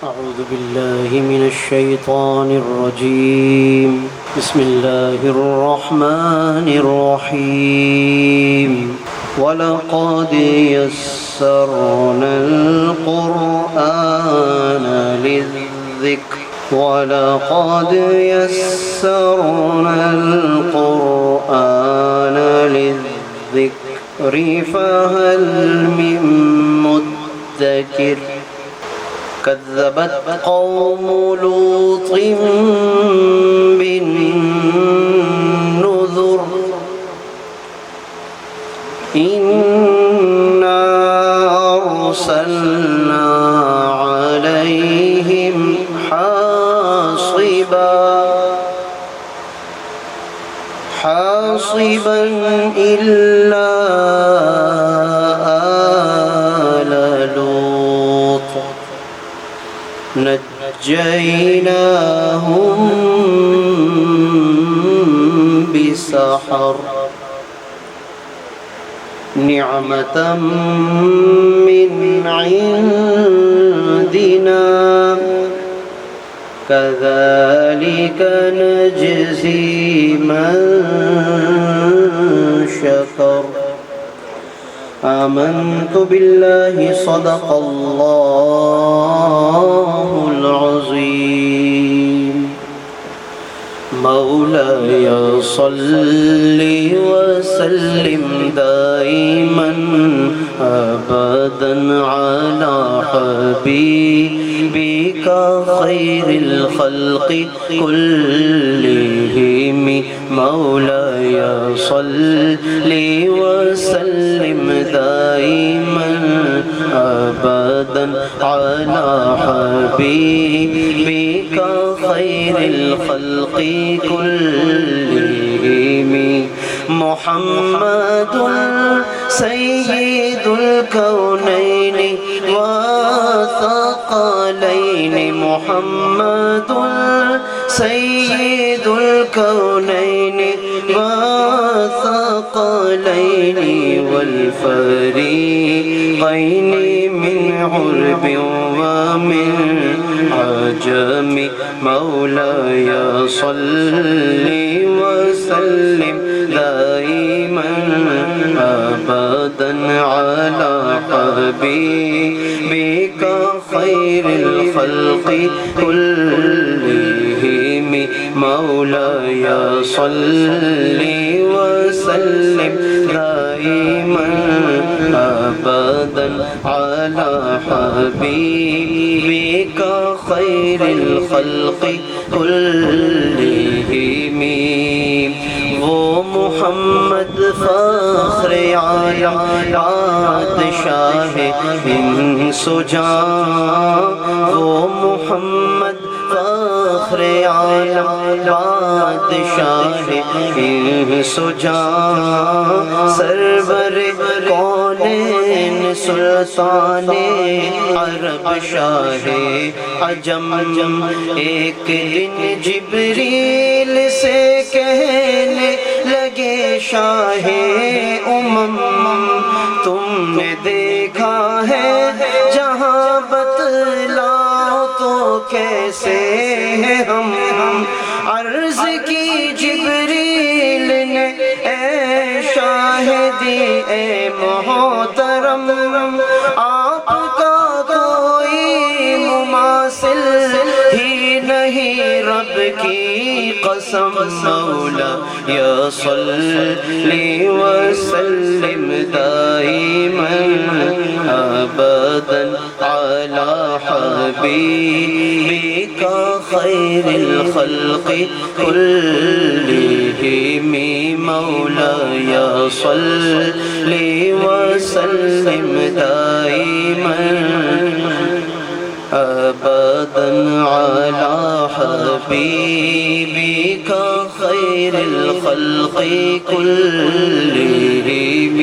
أعوذ بالله من الشيطان الرجيم بسم الله الرحمن الرحيم ولقد يسرنا القرآن للذكر فهل من مدكر كذبت قوم لوط بالنذر إنا أرسلنا عليهم حاصبا إلا آل لوط نجيناهم بسحر نعمة من عندنا كذلك نجزي من شكر آمنت بالله صدق الله العظيم مولاي صل وسلم دائما أبدا على حبيبك خير الخلق كلهم مولاي صل وسلم دائما أبدا على حبيبك خير الخلق كلهم محمد سيد الكونين وثقلين محمد سيد الكونين وثقلين والفريقين من عرب ومن عجم مولاي صل وسلم دائما أبدا على حبيبك خير الخلق كلهم مولاي صل وسلم دائما أبدا على حبيبك خير الخلق كلهم وہ محمد فخر عالم بادشاہ انس و جاں وہ محمد فخر عالم بادشاہ انس و جاں سرور کونین سلطان عرب شاہ عجم ایک دن جبریل سے کہنے لگے شاہ امم تم نے دیکھا ہے جہاں بتلاؤ تو کیسے ہیں ہم عرض کی جبریل نے اے شاہدی اے محترم آپ کا کوئی مماثل ہی نہیں رب کی قسم مولا یا صلی وسلم دائما ابدا على حبیبک خیر الخلق كلهم مولا یا صلی وسلم دائما أبدا على حبيبك خير الخلق كلهم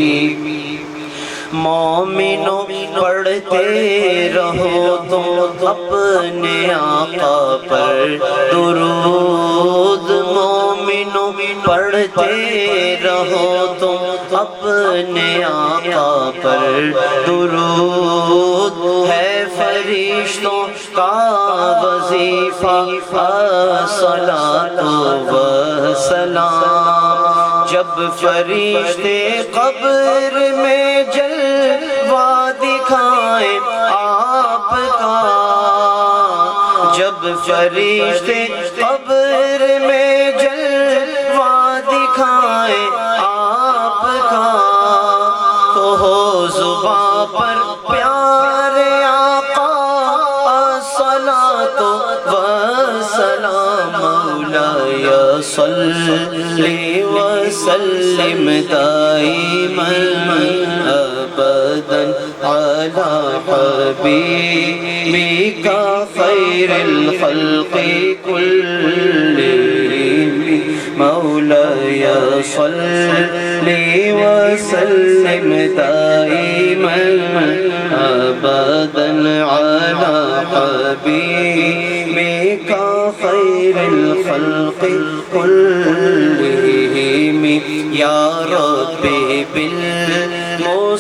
مومنو پڑھتے رہو تم اپنے آقا پر درود مومنو پڑھتے رہو تم اپنے آقا پر درود ہے فرشتوں کا وظیفہ الصلاۃ والسلام جب فرشتے قبر میں جلوہ دکھائیں آپ کا جب فرشتے قبر میں جلوہ دکھائیں آپ کا تو ہو زباں پر پیارے آقا الصلاۃ والسلام مولاي صل وسلم دائما ابدا على حبيبك خير الخلق كلهم مولاي صل وسلم دائما ابدا على حبيبك خير الخلق كلهم يا ربي بالمصطفى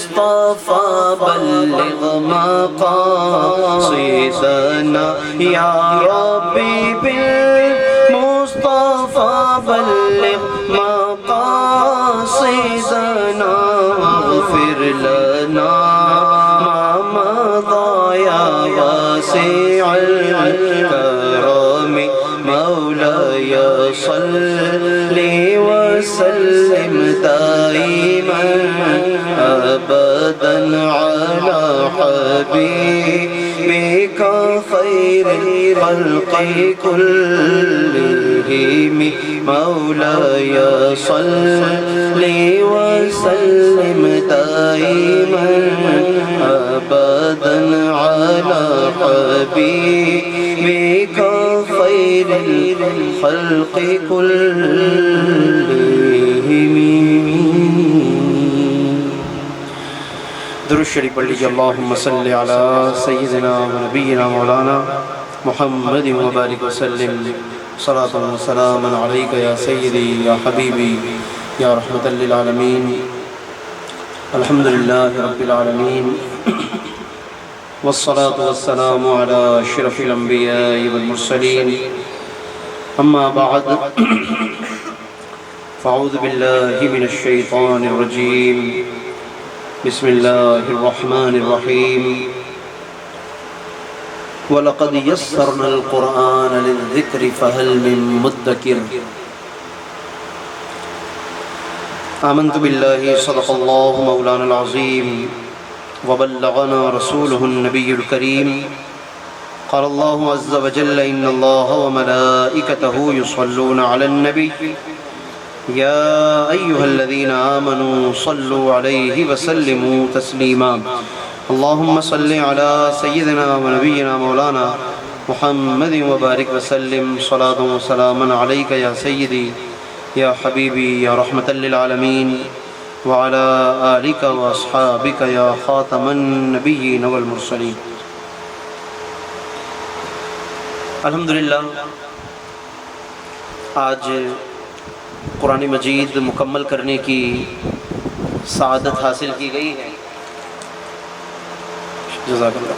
بلغ مقاصدنا يا ربي بالمصطفى بلغ مقاصدنا واغفر لنا ما مضى يا واسع الكرم مولاي صل وسلم دائما ابدا على حبيبك خير الخلق كلهم مولاي صل وسلم دائما ابدا على حبيبك خير الخلق كلهم درود شریف پڑھ لیجیے اللہم صل علی سیدنا و نبینا مولانا محمد وبارک وسلم صلاۃ و سلام علیک یا سیدی یا حبیبی یا رحمۃ للعالمین الحمدللہ رب العالمین والصلاة والسلام على اشرف الانبیاء والمرسلین اما بعد فاعوذ باللہ من الشیطان الرجیم بسم اللہ الرحمن الرحیم وَلَقَدْ يَسَّرْنَا الْقُرْآنَ لِلذِّكْرِ فَهَلْ مِن مُدَّكِرٍ آمنت باللہ صدق اللہ مولانا العظیم وبلغنا رسوله النبی الکریم قال اللہ عز وجل ان اللہ وملائکته يصلون على النبی یا ایہا الذین آمنوا صلوا علیہ وسلموا تسلیما اللہم صل علی سیدنا ونبینا مولانا محمد وبارک وسلم صلاۃ و سلاما علیک یا سیدی یا حبیبی یا رحمۃ للعالمین وعلی آلک واصحابک یا خاتم النبیین والمرسلین۔ الحمدللہ آج قرآن مجید مکمل کرنے کی سعادت حاصل کی گئی ہے، جزاک اللہ۔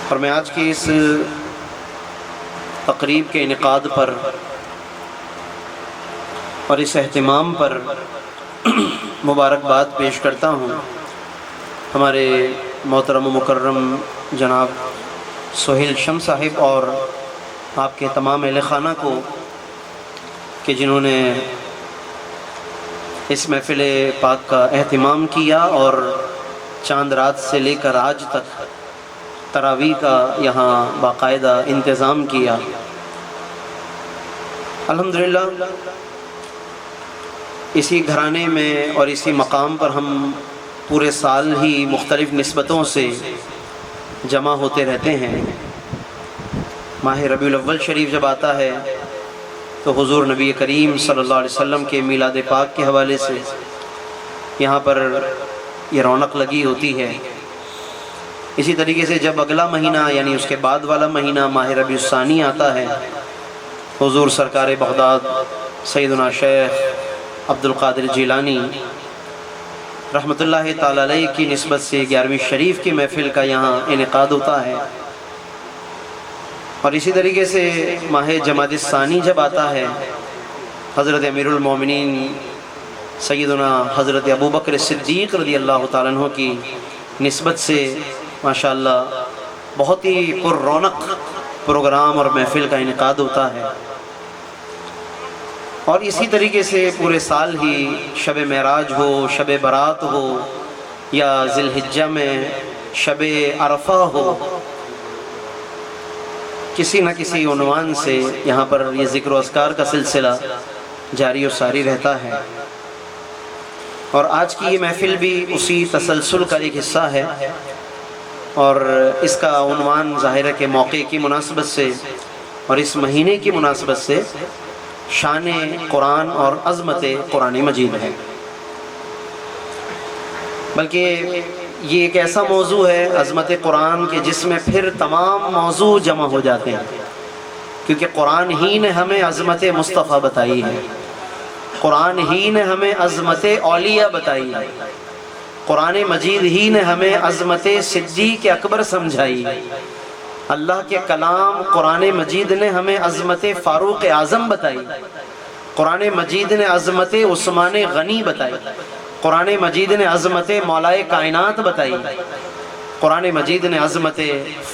اور میں آج کی اس تقریب کے انعقاد پر اور اس اہتمام پر مبارکباد پیش کرتا ہوں ہمارے محترم و مکرم جناب سہیل شمس صاحب اور آپ کے تمام اہل خانہ کو کہ جنہوں نے اس محفل پاک کا اہتمام کیا اور چاند رات سے لے کر آج تک تراویح کا یہاں باقاعدہ انتظام کیا۔ الحمدللہ اسی گھرانے میں اور اسی مقام پر ہم پورے سال ہی مختلف نسبتوں سے جمع ہوتے رہتے ہیں۔ ماہ ربیع الاول شریف جب آتا ہے تو حضور نبی کریم صلی اللہ علیہ وسلم کے میلاد پاک کے حوالے سے یہاں پر یہ رونق لگی ہوتی ہے۔ اسی طریقے سے جب اگلا مہینہ یعنی اس کے بعد والا مہینہ ماہ ربیع الثانی آتا ہے، حضور سرکار بغداد سیدنا شیخ عبد القادر جیلانی رحمۃ اللہ تعالی علیہ کی نسبت سے 11ویں شریف کی محفل کا یہاں انعقاد ہوتا ہے، اور اسی طریقے سے ماہ جمادی الثانی جب آتا ہے، حضرت امیر المومنین سیدنا حضرت ابوبکر صدیق رضی اللہ تعالیٰ عنہ کی نسبت سے ماشاءاللہ بہت ہی پر رونق پروگرام اور محفل کا انعقاد ہوتا ہے۔ اور اسی طریقے سے پورے سال ہی شب معراج ہو، شب برات ہو، یا ذی الحجہ میں شب عرفہ ہو، کسی نہ کسی عنوان سے یہاں پر یہ ذکر و اذکار کا سلسلہ جاری و ساری رہتا ہے، اور آج کی یہ محفل بھی اسی تسلسل کا ایک حصہ ہے، اور اس کا عنوان ظاہر ہے کہ موقع کی مناسبت سے اور اس مہینے کی مناسبت سے شان قرآن اور عظمت قرآن مجید ہے۔ بلکہ یہ ایک ایسا موضوع ہے عظمت قرآن کے جس میں پھر تمام موضوع جمع ہو جاتے ہیں، کیونکہ قرآن ہی نے ہمیں عظمت مصطفیٰ بتائی ہے، قرآن ہی نے ہمیں عظمت اولیاء بتائی ہے، قرآن مجید ہی نے ہمیں عظمت صدیق اکبر سمجھائی ہے، اللہ کے کلام قرآن مجید نے ہمیں عظمت فاروق اعظم بتائی، قرآن مجید نے عظمت عثمان غنی بتائی، قرآن مجید نے عظمت مولائے کائنات بتائی، قرآن مجید نے عظمت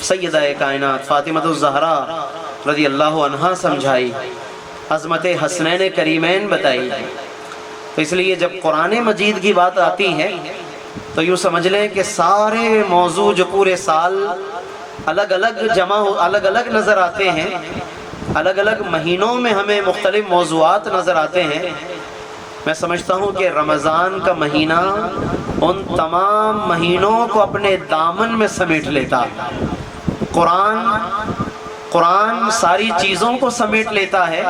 سیدہ کائنات فاطمہ الزہرا رضی اللہ عنہا سمجھائی، عظمت حسنین کریمین بتائی۔ تو اس لیے جب قرآن مجید کی بات آتی ہے تو یوں سمجھ لیں کہ سارے موضوع جو پورے سال الگ الگ نظر آتے ہیں، الگ الگ مہینوں میں ہمیں مختلف موضوعات نظر آتے ہیں، میں سمجھتا ہوں کہ رمضان کا مہینہ ان تمام مہینوں کو اپنے دامن میں سمیٹ لیتا ہے۔ قرآن ساری چیزوں کو سمیٹ لیتا ہے،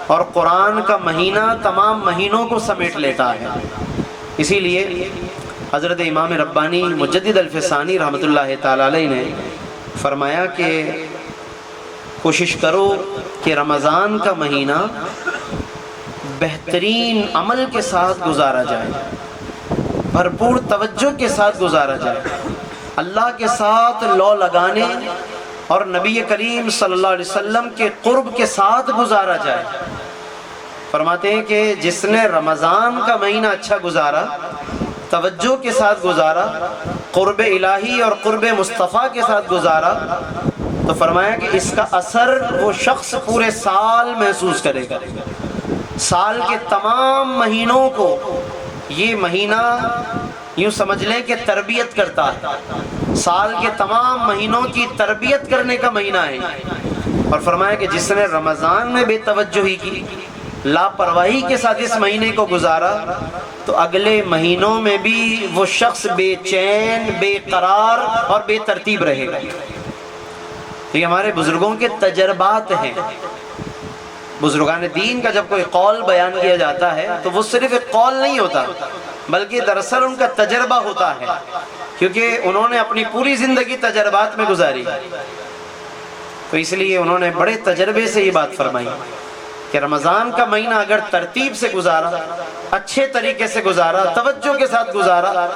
اور قرآن کا مہینہ تمام مہینوں کو سمیٹ لیتا ہے۔ اسی لیے حضرت امام ربانی مجدد الفسانی رحمۃ اللہ تعالی علیہ نے فرمایا کہ کوشش کرو کہ رمضان کا مہینہ بہترین عمل کے ساتھ گزارا جائے، بھرپور توجہ کے ساتھ گزارا جائے، اللہ کے ساتھ لو لگانے اور نبی کریم صلی اللہ علیہ وسلم کے قرب کے ساتھ گزارا جائے۔ فرماتے ہیں کہ جس نے رمضان کا مہینہ اچھا گزارا، توجہ کے ساتھ گزارا، قرب الہی اور قرب مصطفیٰ کے ساتھ گزارا، تو فرمایا کہ اس کا اثر وہ شخص پورے سال محسوس کرے گا۔ سال کے تمام مہینوں کو یہ مہینہ یوں سمجھ لیں کہ تربیت کرتا ہے، سال کے تمام مہینوں کی تربیت کرنے کا مہینہ ہے۔ اور فرمایا کہ جس نے رمضان میں بے توجہی کی، لاپرواہی کے ساتھ اس مہینے کو گزارا، تو اگلے مہینوں میں بھی وہ شخص بے چین، بے قرار اور بے ترتیب رہے گا۔ یہ ہمارے بزرگوں کے تجربات ہیں۔ بزرگان دین کا جب کوئی قول بیان کیا جاتا ہے تو وہ صرف ایک قول نہیں ہوتا، بلکہ دراصل ان کا تجربہ ہوتا ہے، کیونکہ انہوں نے اپنی پوری زندگی تجربات میں گزاری، تو اس لیے انہوں نے بڑے تجربے سے یہ بات فرمائی کہ رمضان کا مہینہ اگر ترتیب سے گزارا، اچھے طریقے سے گزارا، توجہ کے ساتھ گزارا،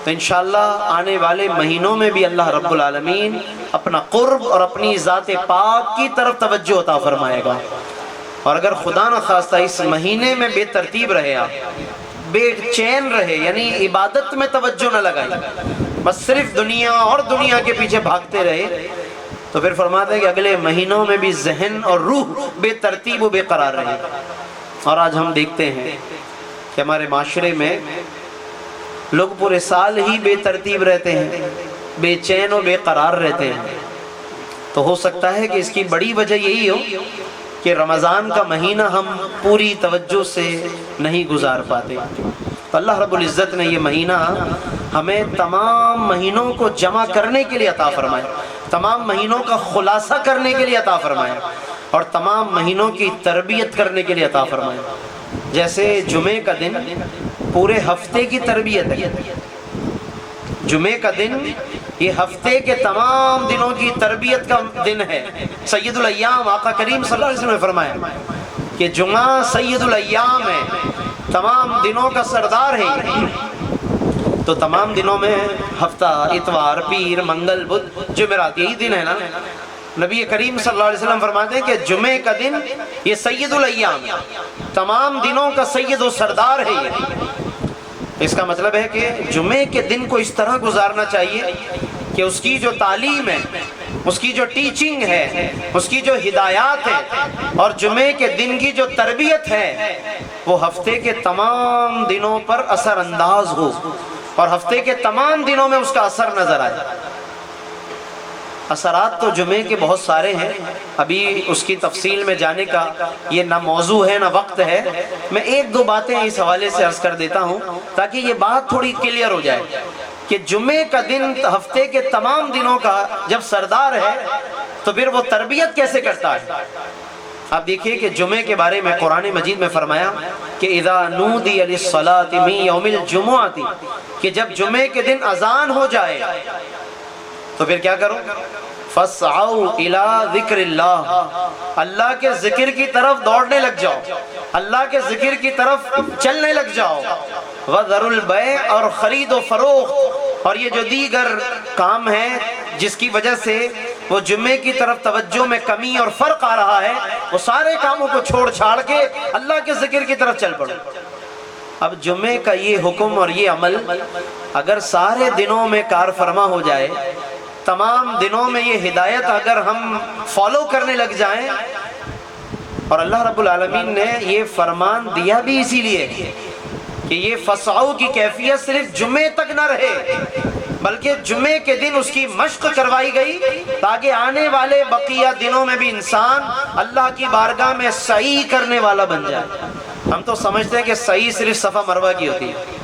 تو انشاءاللہ آنے والے مہینوں میں بھی اللہ رب العالمین اپنا قرب اور اپنی ذات پاک کی طرف توجہ عطا فرمائے گا۔ اور اگر خدا نخواستہ اس مہینے میں بے ترتیب رہے، آپ بے چین رہے، یعنی عبادت میں توجہ نہ لگائیں، بس صرف دنیا اور دنیا کے پیچھے بھاگتے رہے، تو پھر فرماتے ہیں کہ اگلے مہینوں میں بھی ذہن اور روح بے ترتیب و بے قرار رہے۔ اور آج ہم دیکھتے ہیں کہ ہمارے معاشرے میں لوگ پورے سال ہی بے ترتیب رہتے ہیں، بے چین و بے قرار رہتے ہیں۔ تو ہو سکتا ہے کہ اس کی بڑی وجہ یہی ہو کہ رمضان کا مہینہ ہم پوری توجہ سے نہیں گزار پاتے۔ تو اللہ رب العزت نے یہ مہینہ ہمیں تمام مہینوں کو جمع کرنے کے لیے عطا فرمایا، تمام مہینوں کا خلاصہ کرنے کے لیے عطا فرمایا، اور تمام مہینوں کی تربیت کرنے کے لیے عطا فرمایا۔ جیسے جمعے کا دن پورے ہفتے کی تربیت ہے، جمعے کا دن یہ ہفتے کے تمام دنوں کی تربیت کا دن ہے۔ سید الایام آقا کریم صلی اللہ علیہ وسلم نے فرمایا کہ جمعہ سید الایام ہے، تمام دنوں کا سردار ہے یہ۔ تو تمام دنوں میں ہفتہ، اتوار، پیر، منگل، بدھ، جمعرات، یہی دن ہے نا۔ نبی کریم صلی اللہ علیہ وسلم فرماتے ہیں کہ جمعے کا دن یہ سید الایام، تمام دنوں کا سید و سردار ہے یہ۔ اس کا مطلب ہے کہ جمعے کے دن کو اس طرح گزارنا چاہیے کہ اس کی جو تعلیم ہے، اس کی جو ٹیچنگ ہے، اس کی جو ہدایات ہے، اور جمعے کے دن کی جو تربیت ہے، وہ ہفتے کے تمام دنوں پر اثر انداز ہو اور ہفتے کے تمام دنوں میں اس کا اثر نظر آئے۔ اثرات تو جمعے کے بہت سارے ہیں، ابھی اس کی تفصیل میں جانے کا یہ نہ موضوع ہے نہ وقت ہے۔ میں ایک دو باتیں اس حوالے سے عرض کر دیتا ہوں تاکہ یہ بات تھوڑی کلیئر ہو جائے کہ جمعے کا دن ہفتے کے تمام دنوں کا جب سردار ہے تو پھر وہ تربیت کیسے کرتا ہے۔ آپ دیکھیے کہ جمعے کے بارے میں قرآن مجید میں فرمایا کہ اذا نودی للصلاۃ من یوم الجمعۃ، کہ جب جمعے کے دن اذان ہو جائے تو پھر کیا کرو؟ فَاسْعَوْا إِلَىٰ ذِكْرِ اللَّهِ، اللہ کے ذکر کی طرف دوڑنے لگ جاؤ، اللہ کے ذکر کی طرف چلنے لگ جاؤ۔ وَذَرُوا الْبَيْعَ، اور خرید و فروخت، اور یہ جو دیگر کام ہیں جس کی وجہ سے وہ جمعے کی طرف توجہ میں کمی اور فرق آ رہا ہے، وہ سارے کاموں کو چھوڑ چھاڑ کے اللہ کے ذکر کی طرف چل پڑو۔ اب جمعے کا یہ حکم اور یہ عمل اگر سارے دنوں میں کار فرما ہو جائے، تمام دنوں میں یہ ہدایت اگر ہم فالو کرنے لگ جائیں، اور اللہ رب العالمین نے یہ فرمان دیا بھی اسی لیے کہ یہ فسعو کی کیفیت صرف جمعے تک نہ رہے، بلکہ جمعے کے دن اس کی مشق کروائی گئی تاکہ آنے والے بقیہ دنوں میں بھی انسان اللہ کی بارگاہ میں سعی کرنے والا بن جائے۔ ہم تو سمجھتے ہیں کہ سعی صرف صفا مروہ کی ہوتی ہے،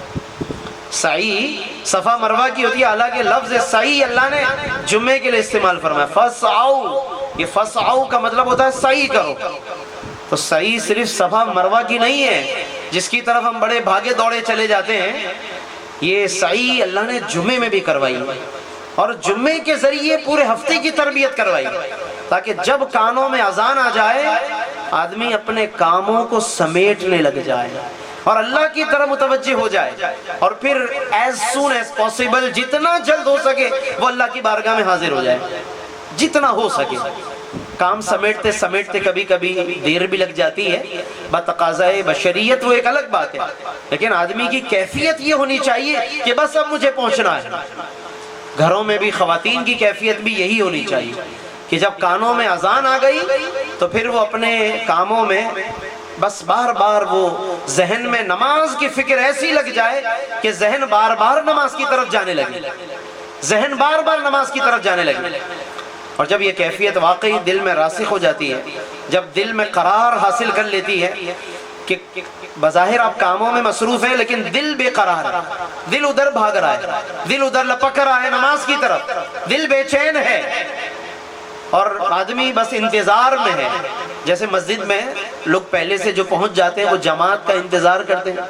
سعی صفا مروہ کی ہوتی ہے، حالانکہ لفظ سعی اللہ نے جمعے کے لیے استعمال فرمایا۔ فسعو، یہ فسعو کا مطلب ہوتا ہے سعی کرو۔ تو سعی صرف صفا مروہ کی نہیں ہے جس کی طرف ہم بڑے بھاگے دوڑے چلے جاتے ہیں، یہ سعی اللہ نے جمعے میں بھی کروائی، اور جمعے کے ذریعے پورے ہفتے کی تربیت کروائی تاکہ جب کانوں میں اذان آ جائے آدمی اپنے کاموں کو سمیٹنے لگ جائے اور اللہ کی طرف متوجہ ہو جائے، اور پھر as soon as possible جتنا جلد ہو سکے وہ اللہ کی بارگاہ میں حاضر ہو جائے، جتنا ہو سکے۔ کام سمیٹتے سمیٹتے کبھی کبھی دیر بھی لگ جاتی ہے، بتقاضائے بشریت وہ ایک الگ بات ہے، لیکن آدمی کی کیفیت یہ ہونی چاہیے کہ بس اب مجھے پہنچنا ہے۔ گھروں میں بھی خواتین کی کیفیت بھی یہی ہونی چاہیے کہ جب کانوں میں اذان آ گئی تو پھر وہ اپنے کاموں میں بس بار بار وہ ذہن میں نماز کی فکر ایسی لگ جائے کہ ذہن بار بار نماز کی طرف جانے لگے، ذہن بار بار نماز کی طرف جانے لگے۔ اور جب یہ کیفیت واقعی دل میں راسخ ہو جاتی ہے، جب دل میں قرار حاصل کر لیتی ہے کہ بظاہر آپ کاموں میں مصروف ہیں لیکن دل بے قرار ہے، دل ادھر بھاگ رہا ہے، دل ادھر لپک رہا ہے نماز کی طرف، دل بے چین ہے اور آدمی بس انتظار میں ہے۔ جیسے مسجد میں لوگ پہلے سے جو پہنچ جاتے ہیں وہ جماعت کا انتظار کرتے ہیں،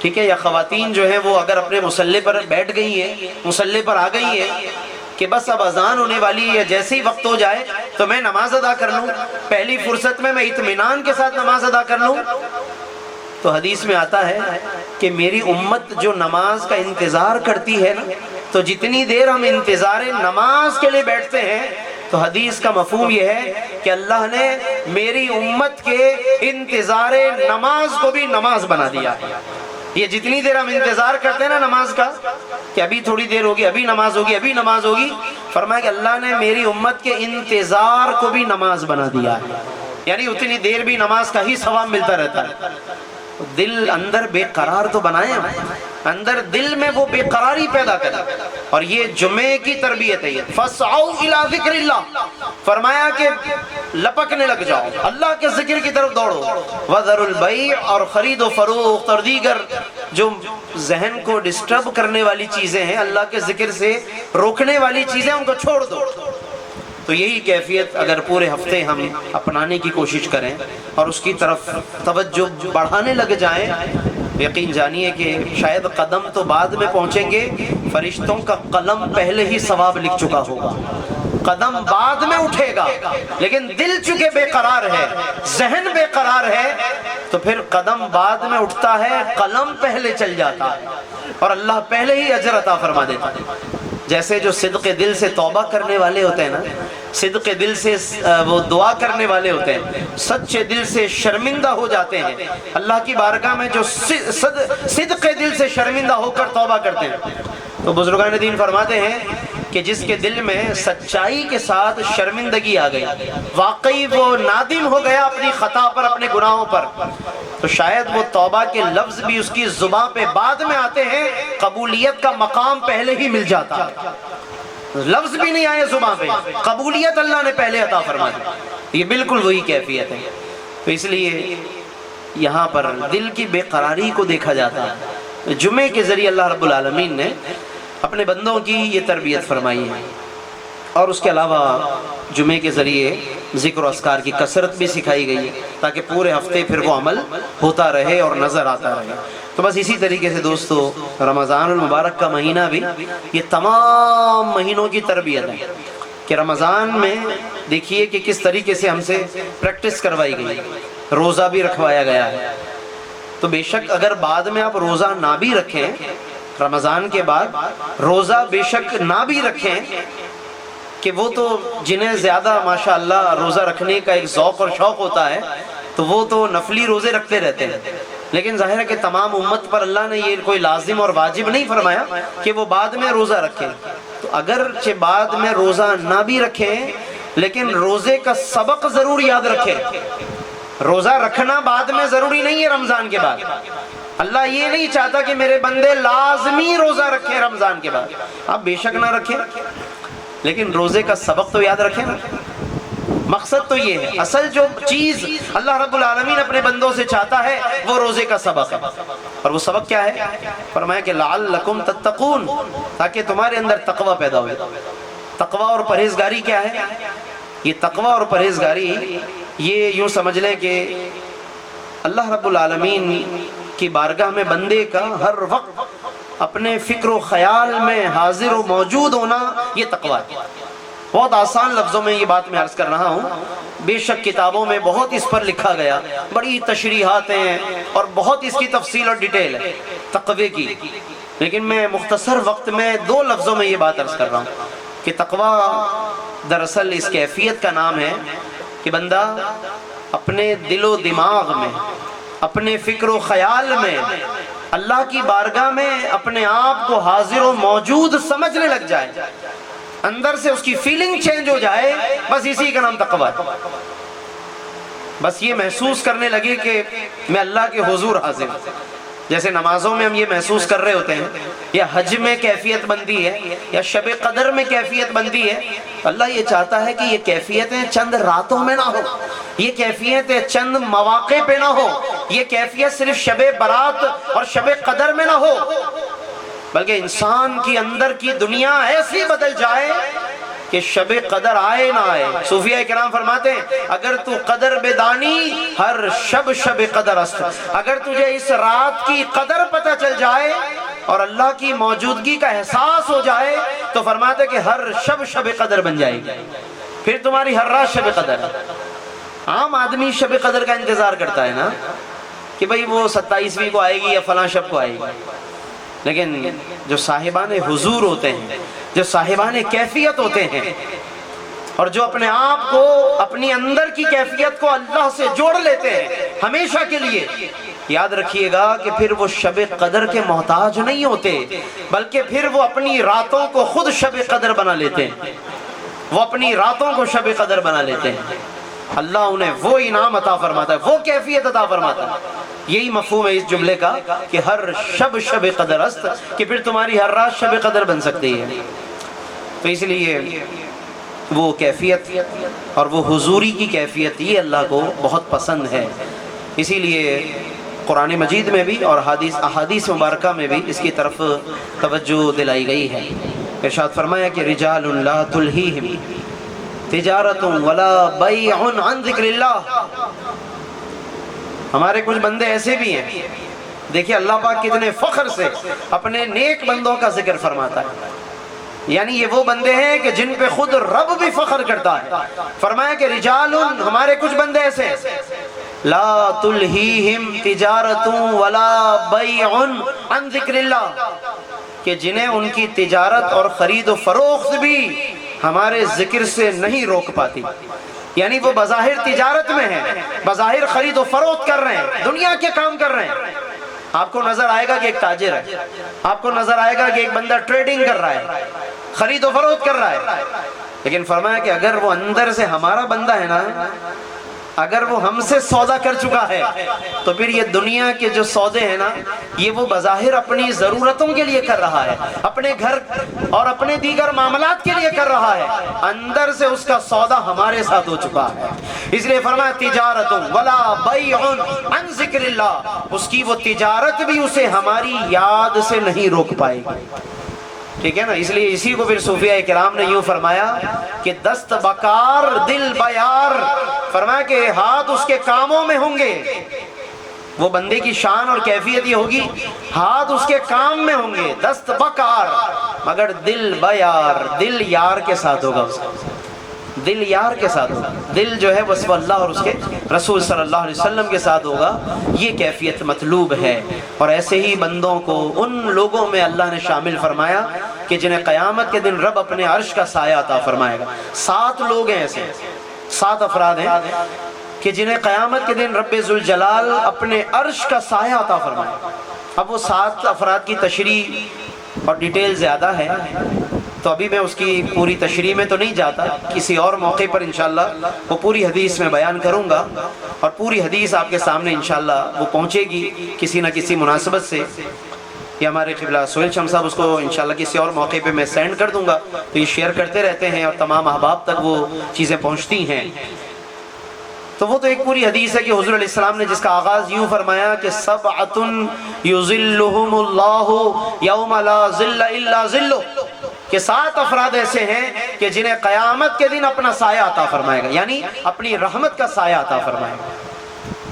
ٹھیک ہے، یا خواتین جو ہیں وہ اگر اپنے مصلی پر بیٹھ گئی ہیں، مصلی پر آ گئی ہیں کہ بس اب اذان ہونے والی ہے، جیسے ہی وقت ہو جائے تو میں نماز ادا کر لوں، پہلی فرصت میں اطمینان کے ساتھ نماز ادا کر لوں۔ تو حدیث میں آتا ہے کہ میری امت جو نماز کا انتظار کرتی ہے نا، تو جتنی دیر ہم انتظار نماز کے لیے بیٹھتے ہیں تو حدیث کا مفہوم یہ ہے کہ اللہ نے میری امت کے انتظار نماز کو بھی نماز بنا دیا ہے۔ یہ جتنی دیر ہم انتظار کرتے ہیں نا نماز کا کہ ابھی تھوڑی دیر ہوگی، ابھی نماز ہوگی، ابھی نماز ہوگی، فرمایا کہ اللہ نے میری امت کے انتظار کو بھی نماز بنا دیا ہے، یعنی اتنی دیر بھی نماز کا ہی ثواب ملتا رہتا ہے۔ دل اندر بے قرار تو بنائے ہم، اندر دل میں وہ بے قراری پیدا کریں، اور یہ جمعے کی تربیت ہے۔ فَاسْعَوْا إِلَىٰ ذِكْرِ اللَّهِ، فرمایا کہ لپکنے لگ جاؤ، اللہ کے ذکر کی طرف دوڑو۔ وَذَرُوا الْبَيْعَ، اور خرید و فروخت اور دیگر جو ذہن کو ڈسٹرب کرنے والی چیزیں ہیں، اللہ کے ذکر سے روکنے والی چیزیں، ان کو چھوڑ دو۔ تو یہی کیفیت اگر پورے ہفتے ہم اپنانے کی کوشش کریں اور اس کی طرف توجہ بڑھانے لگ جائیں، یقین جانیے کہ شاید قدم تو بعد میں پہنچیں گے، فرشتوں کا قلم پہلے ہی ثواب لکھ چکا ہوگا۔ قدم بعد میں اٹھے گا لیکن دل چونکہ بے قرار ہے، ذہن بے قرار ہے، تو پھر قدم بعد میں اٹھتا ہے، قلم پہلے چل جاتا ہے اور اللہ پہلے ہی اجر عطا فرما دیتا ہے۔ جیسے جو صدق دل سے توبہ کرنے والے ہوتے ہیں نا، صدق دل سے وہ دعا کرنے والے ہوتے ہیں، سچے دل سے شرمندہ ہو جاتے ہیں اللہ کی بارگاہ میں، جو صدق دل سے شرمندہ ہو کر توبہ کرتے ہیں، تو بزرگان دین فرماتے ہیں کہ جس کے دل میں سچائی کے ساتھ شرمندگی آ گئی، واقعی وہ نادم ہو گیا اپنی خطا پر، اپنے گناہوں پر، تو شاید وہ توبہ کے لفظ بھی اس کی زبان پہ بعد میں آتے ہیں، قبولیت کا مقام پہلے ہی مل جاتا ہے، لفظ بھی نہیں آئے زبان پہ، قبولیت اللہ نے پہلے عطا فرما دی۔ یہ بالکل وہی کیفیت ہے۔ تو اس لیے یہاں پر دل کی بے قراری کو دیکھا جاتا ہے۔ جمعے کے ذریعے اللہ رب العالمین نے اپنے بندوں کی یہ تربیت فرمائی ہے، اور اس کے علاوہ جمعے کے ذریعے ذکر و اذکار کی کثرت بھی سکھائی گئی ہے تاکہ پورے ہفتے پھر وہ عمل ہوتا رہے اور نظر آتا رہے۔ تو بس اسی طریقے سے دوستو، رمضان المبارک کا مہینہ بھی یہ تمام مہینوں کی تربیت ہے کہ رمضان میں دیکھیے کہ کس طریقے سے ہم سے پریکٹس کروائی گئی، روزہ بھی رکھوایا گیا ہے۔ تو بے شک اگر بعد میں آپ روزہ نہ بھی رکھیں، رمضان کے بعد روزہ بے شک نہ بھی رکھیں، کہ وہ تو جنہیں زیادہ ماشاءاللہ روزہ رکھنے کا ایک ذوق اور شوق ہوتا ہے تو وہ تو نفلی روزے رکھتے رہتے ہیں، لیکن ظاہر ہے کہ تمام امت پر اللہ نے یہ کوئی لازم اور واجب نہیں فرمایا کہ وہ بعد میں روزہ رکھیں۔ تو اگرچہ بعد میں روزہ نہ بھی رکھیں لیکن روزے کا سبق ضرور یاد رکھیں۔ روزہ رکھنا بعد میں ضروری نہیں ہے رمضان کے بعد، اللہ یہ نہیں چاہتا کہ میرے بندے لازمی روزہ رکھیں رمضان کے بعد، آپ بے شک نہ رکھیں لیکن روزے کا سبق تو یاد رکھیں نا۔ مقصد تو یہ ہے، اصل جو چیز اللہ رب العالمین اپنے بندوں سے چاہتا ہے وہ روزے کا سبق ہے، اور وہ سبق کیا ہے؟ فرمایا کہ لعلکم تتقون، تاکہ تمہارے اندر تقوی پیدا ہو۔ تقوی اور پرہیزگاری کیا ہے؟ یہ تقوی اور پرہیزگاری یہ یوں سمجھ لیں کہ اللہ رب العالمین کی بارگاہ میں بندے کا ہر وقت اپنے فکر و خیال میں حاضر و موجود ہونا، یہ تقوی ہے۔ بہت آسان لفظوں میں یہ بات میں عرض کر رہا ہوں، بے شک کتابوں میں بہت اس پر لکھا گیا، بڑی تشریحات ہیں اور بہت اس کی تفصیل اور ڈیٹیل ہے تقوی کی، لیکن میں مختصر وقت میں 2 لفظوں میں یہ بات عرض کر رہا ہوں کہ تقوی دراصل اس کیفیت کا نام ہے کہ بندہ اپنے دل و دماغ میں، اپنے فکر و خیال میں اللہ کی بارگاہ میں اپنے آپ کو حاضر و موجود سمجھنے لگ جائے، اندر سے اس کی فیلنگ چینج ہو جائے، بس اسی کا نام تقوی ہے۔ بس یہ محسوس کرنے لگے کہ میں اللہ کے حضور حاضر ہوں، جیسے نمازوں میں ہم یہ محسوس کر رہے ہوتے ہیں، یا حج میں کیفیت بنتی ہے، یا شب قدر میں کیفیت بنتی ہے، اللہ یہ چاہتا ہے کہ یہ کیفیتیں چند راتوں میں نہ ہو، یہ کیفیتیں چند مواقع پہ نہ ہو، یہ کیفیت صرف شب برات اور شب قدر میں نہ ہو، بلکہ انسان کی اندر کی دنیا ایسی بدل جائے کہ شب قدر آئے نہ آئے۔ صوفیہ کرام فرماتے ہیں اگر تو قدر بدانی ہر شب شب قدر است، اگر تجھے اس رات کی قدر پتہ چل جائے اور اللہ کی موجودگی کا احساس ہو جائے تو فرماتے ہیں کہ ہر شب شب قدر بن جائے گی، پھر تمہاری ہر رات شب قدر ہے۔ عام آدمی شب قدر کا انتظار کرتا ہے نا کہ بھئی وہ 27ویں کو آئے گی یا فلاں شب کو آئے گی، لیکن جو صاحبان حضور ہوتے ہیں، جو صاحبان کیفیت ہوتے ہیں، اور جو اپنے آپ کو، اپنی اندر کی کیفیت کو اللہ سے جوڑ لیتے ہیں ہمیشہ کے لیے، یاد رکھیے گا کہ پھر وہ شب قدر کے محتاج نہیں ہوتے، بلکہ پھر وہ اپنی راتوں کو خود شب قدر بنا لیتے ہیں، وہ اپنی راتوں کو شب قدر بنا لیتے ہیں، اللہ انہیں وہ انعام عطا فرماتا ہے، وہ کیفیت عطا فرماتا ہے۔ یہی مفہوم ہے اس جملے کا کہ ہر شب شب قدر است، کہ پھر تمہاری ہر رات شب قدر بن سکتی ہے۔ تو اس لیے وہ کیفیت اور وہ حضوری کی کیفیت یہ اللہ کو بہت پسند ہے، اسی لیے قرآن مجید میں بھی اور احادیث مبارکہ میں بھی اس کی طرف توجہ دلائی گئی ہے۔ ارشاد فرمایا کہ رجال لا تلہیہم تجارت ولا بیع عن ذکر اللہ۔ ہمارے کچھ بندے ایسے بھی ہیں، دیکھیے اللہ پاک کتنے فخر سے اپنے نیک بندوں کا ذکر فرماتا ہے، یعنی یہ وہ بندے ہیں کہ جن پہ خود رب بھی فخر کرتا ہے. فرمایا کہ رجال، ہمارے کچھ بندے ایسے ہیں لا تلہیہم تجارت ولا بیع عن ذکر اللہ، کہ جنہیں ان کی تجارت اور خرید و فروخت بھی ہمارے ذکر سے نہیں روک پاتی. یعنی وہ بظاہر تجارت میں ہیں، بظاہر خرید و فروخت کر رہے ہیں، دنیا کے کام کر رہے ہیں. آپ کو نظر آئے گا کہ ایک تاجر ہے، آپ کو نظر آئے گا کہ ایک بندہ ٹریڈنگ کر رہا ہے، خرید و فروخت کر رہا ہے. لیکن فرمایا کہ اگر وہ اندر سے ہمارا بندہ ہے نا، اگر وہ ہم سے سودا کر چکا ہے، تو پھر یہ دنیا کے جو سودے ہیں نا، یہ وہ بظاہر اپنی ضرورتوں کے لیے کر رہا ہے، اپنے گھر اور اپنے دیگر معاملات کے لیے کر رہا ہے، اندر سے اس کا سودا ہمارے ساتھ ہو چکا ہے. اس لیے فرمایا تجارت ولا بیع عن ذکر اللہ، اس کی وہ تجارت بھی اسے ہماری یاد سے نہیں روک پائے گی. ٹھیک ہے نا. اس لیے اسی کو پھر صوفیاء کرام نے یوں فرمایا کہ دست بکار دل بیار، فرمایا کہ ہاتھ اس کے کاموں میں ہوں گے. وہ بندے کی شان اور کیفیت یہ ہوگی، ہاتھ اس کے کام میں ہوں گے، دست بکار، مگر دل بیار، دل یار کے ساتھ ہوگا اس کا، دل یار کے ساتھ ہوگا. دل جو ہے وہ اللہ اور اس کے رسول صلی اللہ علیہ وسلم کے ساتھ ہوگا. یہ کیفیت مطلوب ہے. اور ایسے ہی بندوں کو ان لوگوں میں اللہ نے شامل فرمایا کہ جنہیں قیامت کے دن رب اپنے عرش کا سایہ عطا فرمائے گا. 7 لوگ ہیں ایسے، 7 افراد ہیں کہ جنہیں قیامت کے دن رب ذوالجلال اپنے عرش کا سایہ عطا فرمائے گا. اب وہ 7 افراد کی تشریح اور ڈیٹیل زیادہ ہے، تو ابھی میں اس کی پوری تشریح میں تو نہیں جاتا. کسی اور موقع پر انشاءاللہ وہ پوری حدیث میں بیان کروں گا، اور پوری حدیث آپ کے سامنے انشاءاللہ وہ پہنچے گی کسی نہ کسی مناسبت سے. یہ ہمارے قبلہ سہیل شمس صاحب اس کو انشاءاللہ کسی اور موقع پہ میں سینڈ کر دوں گا، تو یہ شیئر کرتے رہتے ہیں اور تمام احباب تک وہ چیزیں پہنچتی ہیں. تو وہ تو ایک پوری حدیث ہے کہ حضور علیہ السلام نے جس کا آغاز یوں فرمایا کہ سبعۃ یظلھم اللہ یوم لا ظل الا ظلہ، کہ 7 افراد ایسے ہیں کہ جنہیں قیامت کے دن اپنا سایہ عطا فرمائے گا، یعنی اپنی رحمت کا سایہ عطا فرمائے گا.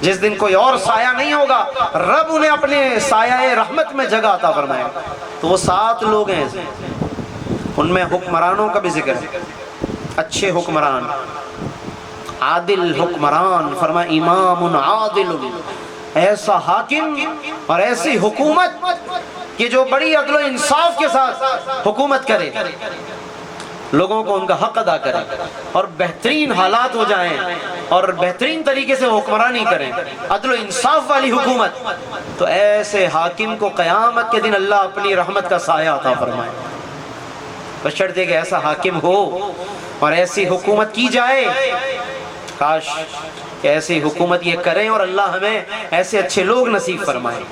جس دن کوئی اور سایہ نہیں ہوگا، رب انہیں اپنے سایہ رحمت میں جگہ عطا فرمائے گا. تو وہ 7 لوگ ہیں، ان میں حکمرانوں کا بھی ذکر ہے. اچھے حکمران، عادل حکمران، فرمایا امام عادل، ایسا حاکم اور ایسی حکومت کہ جو بڑی عدل و انصاف کے ساتھ حکومت کرے، لوگوں کو ان کا حق ادا کرے اور بہترین حالات ہو جائیں اور بہترین طریقے سے حکمرانی کریں، عدل و انصاف والی حکومت. تو ایسے حاکم کو قیامت کے دن اللہ اپنی رحمت کا سایہ عطا فرمائے. بشرطے کہ ایسا حاکم ہو اور ایسی حکومت کی جائے. کاش کہ ایسی حکومت یہ کریں اور اللہ ہمیں ایسے اچھے لوگ نصیب فرمائے.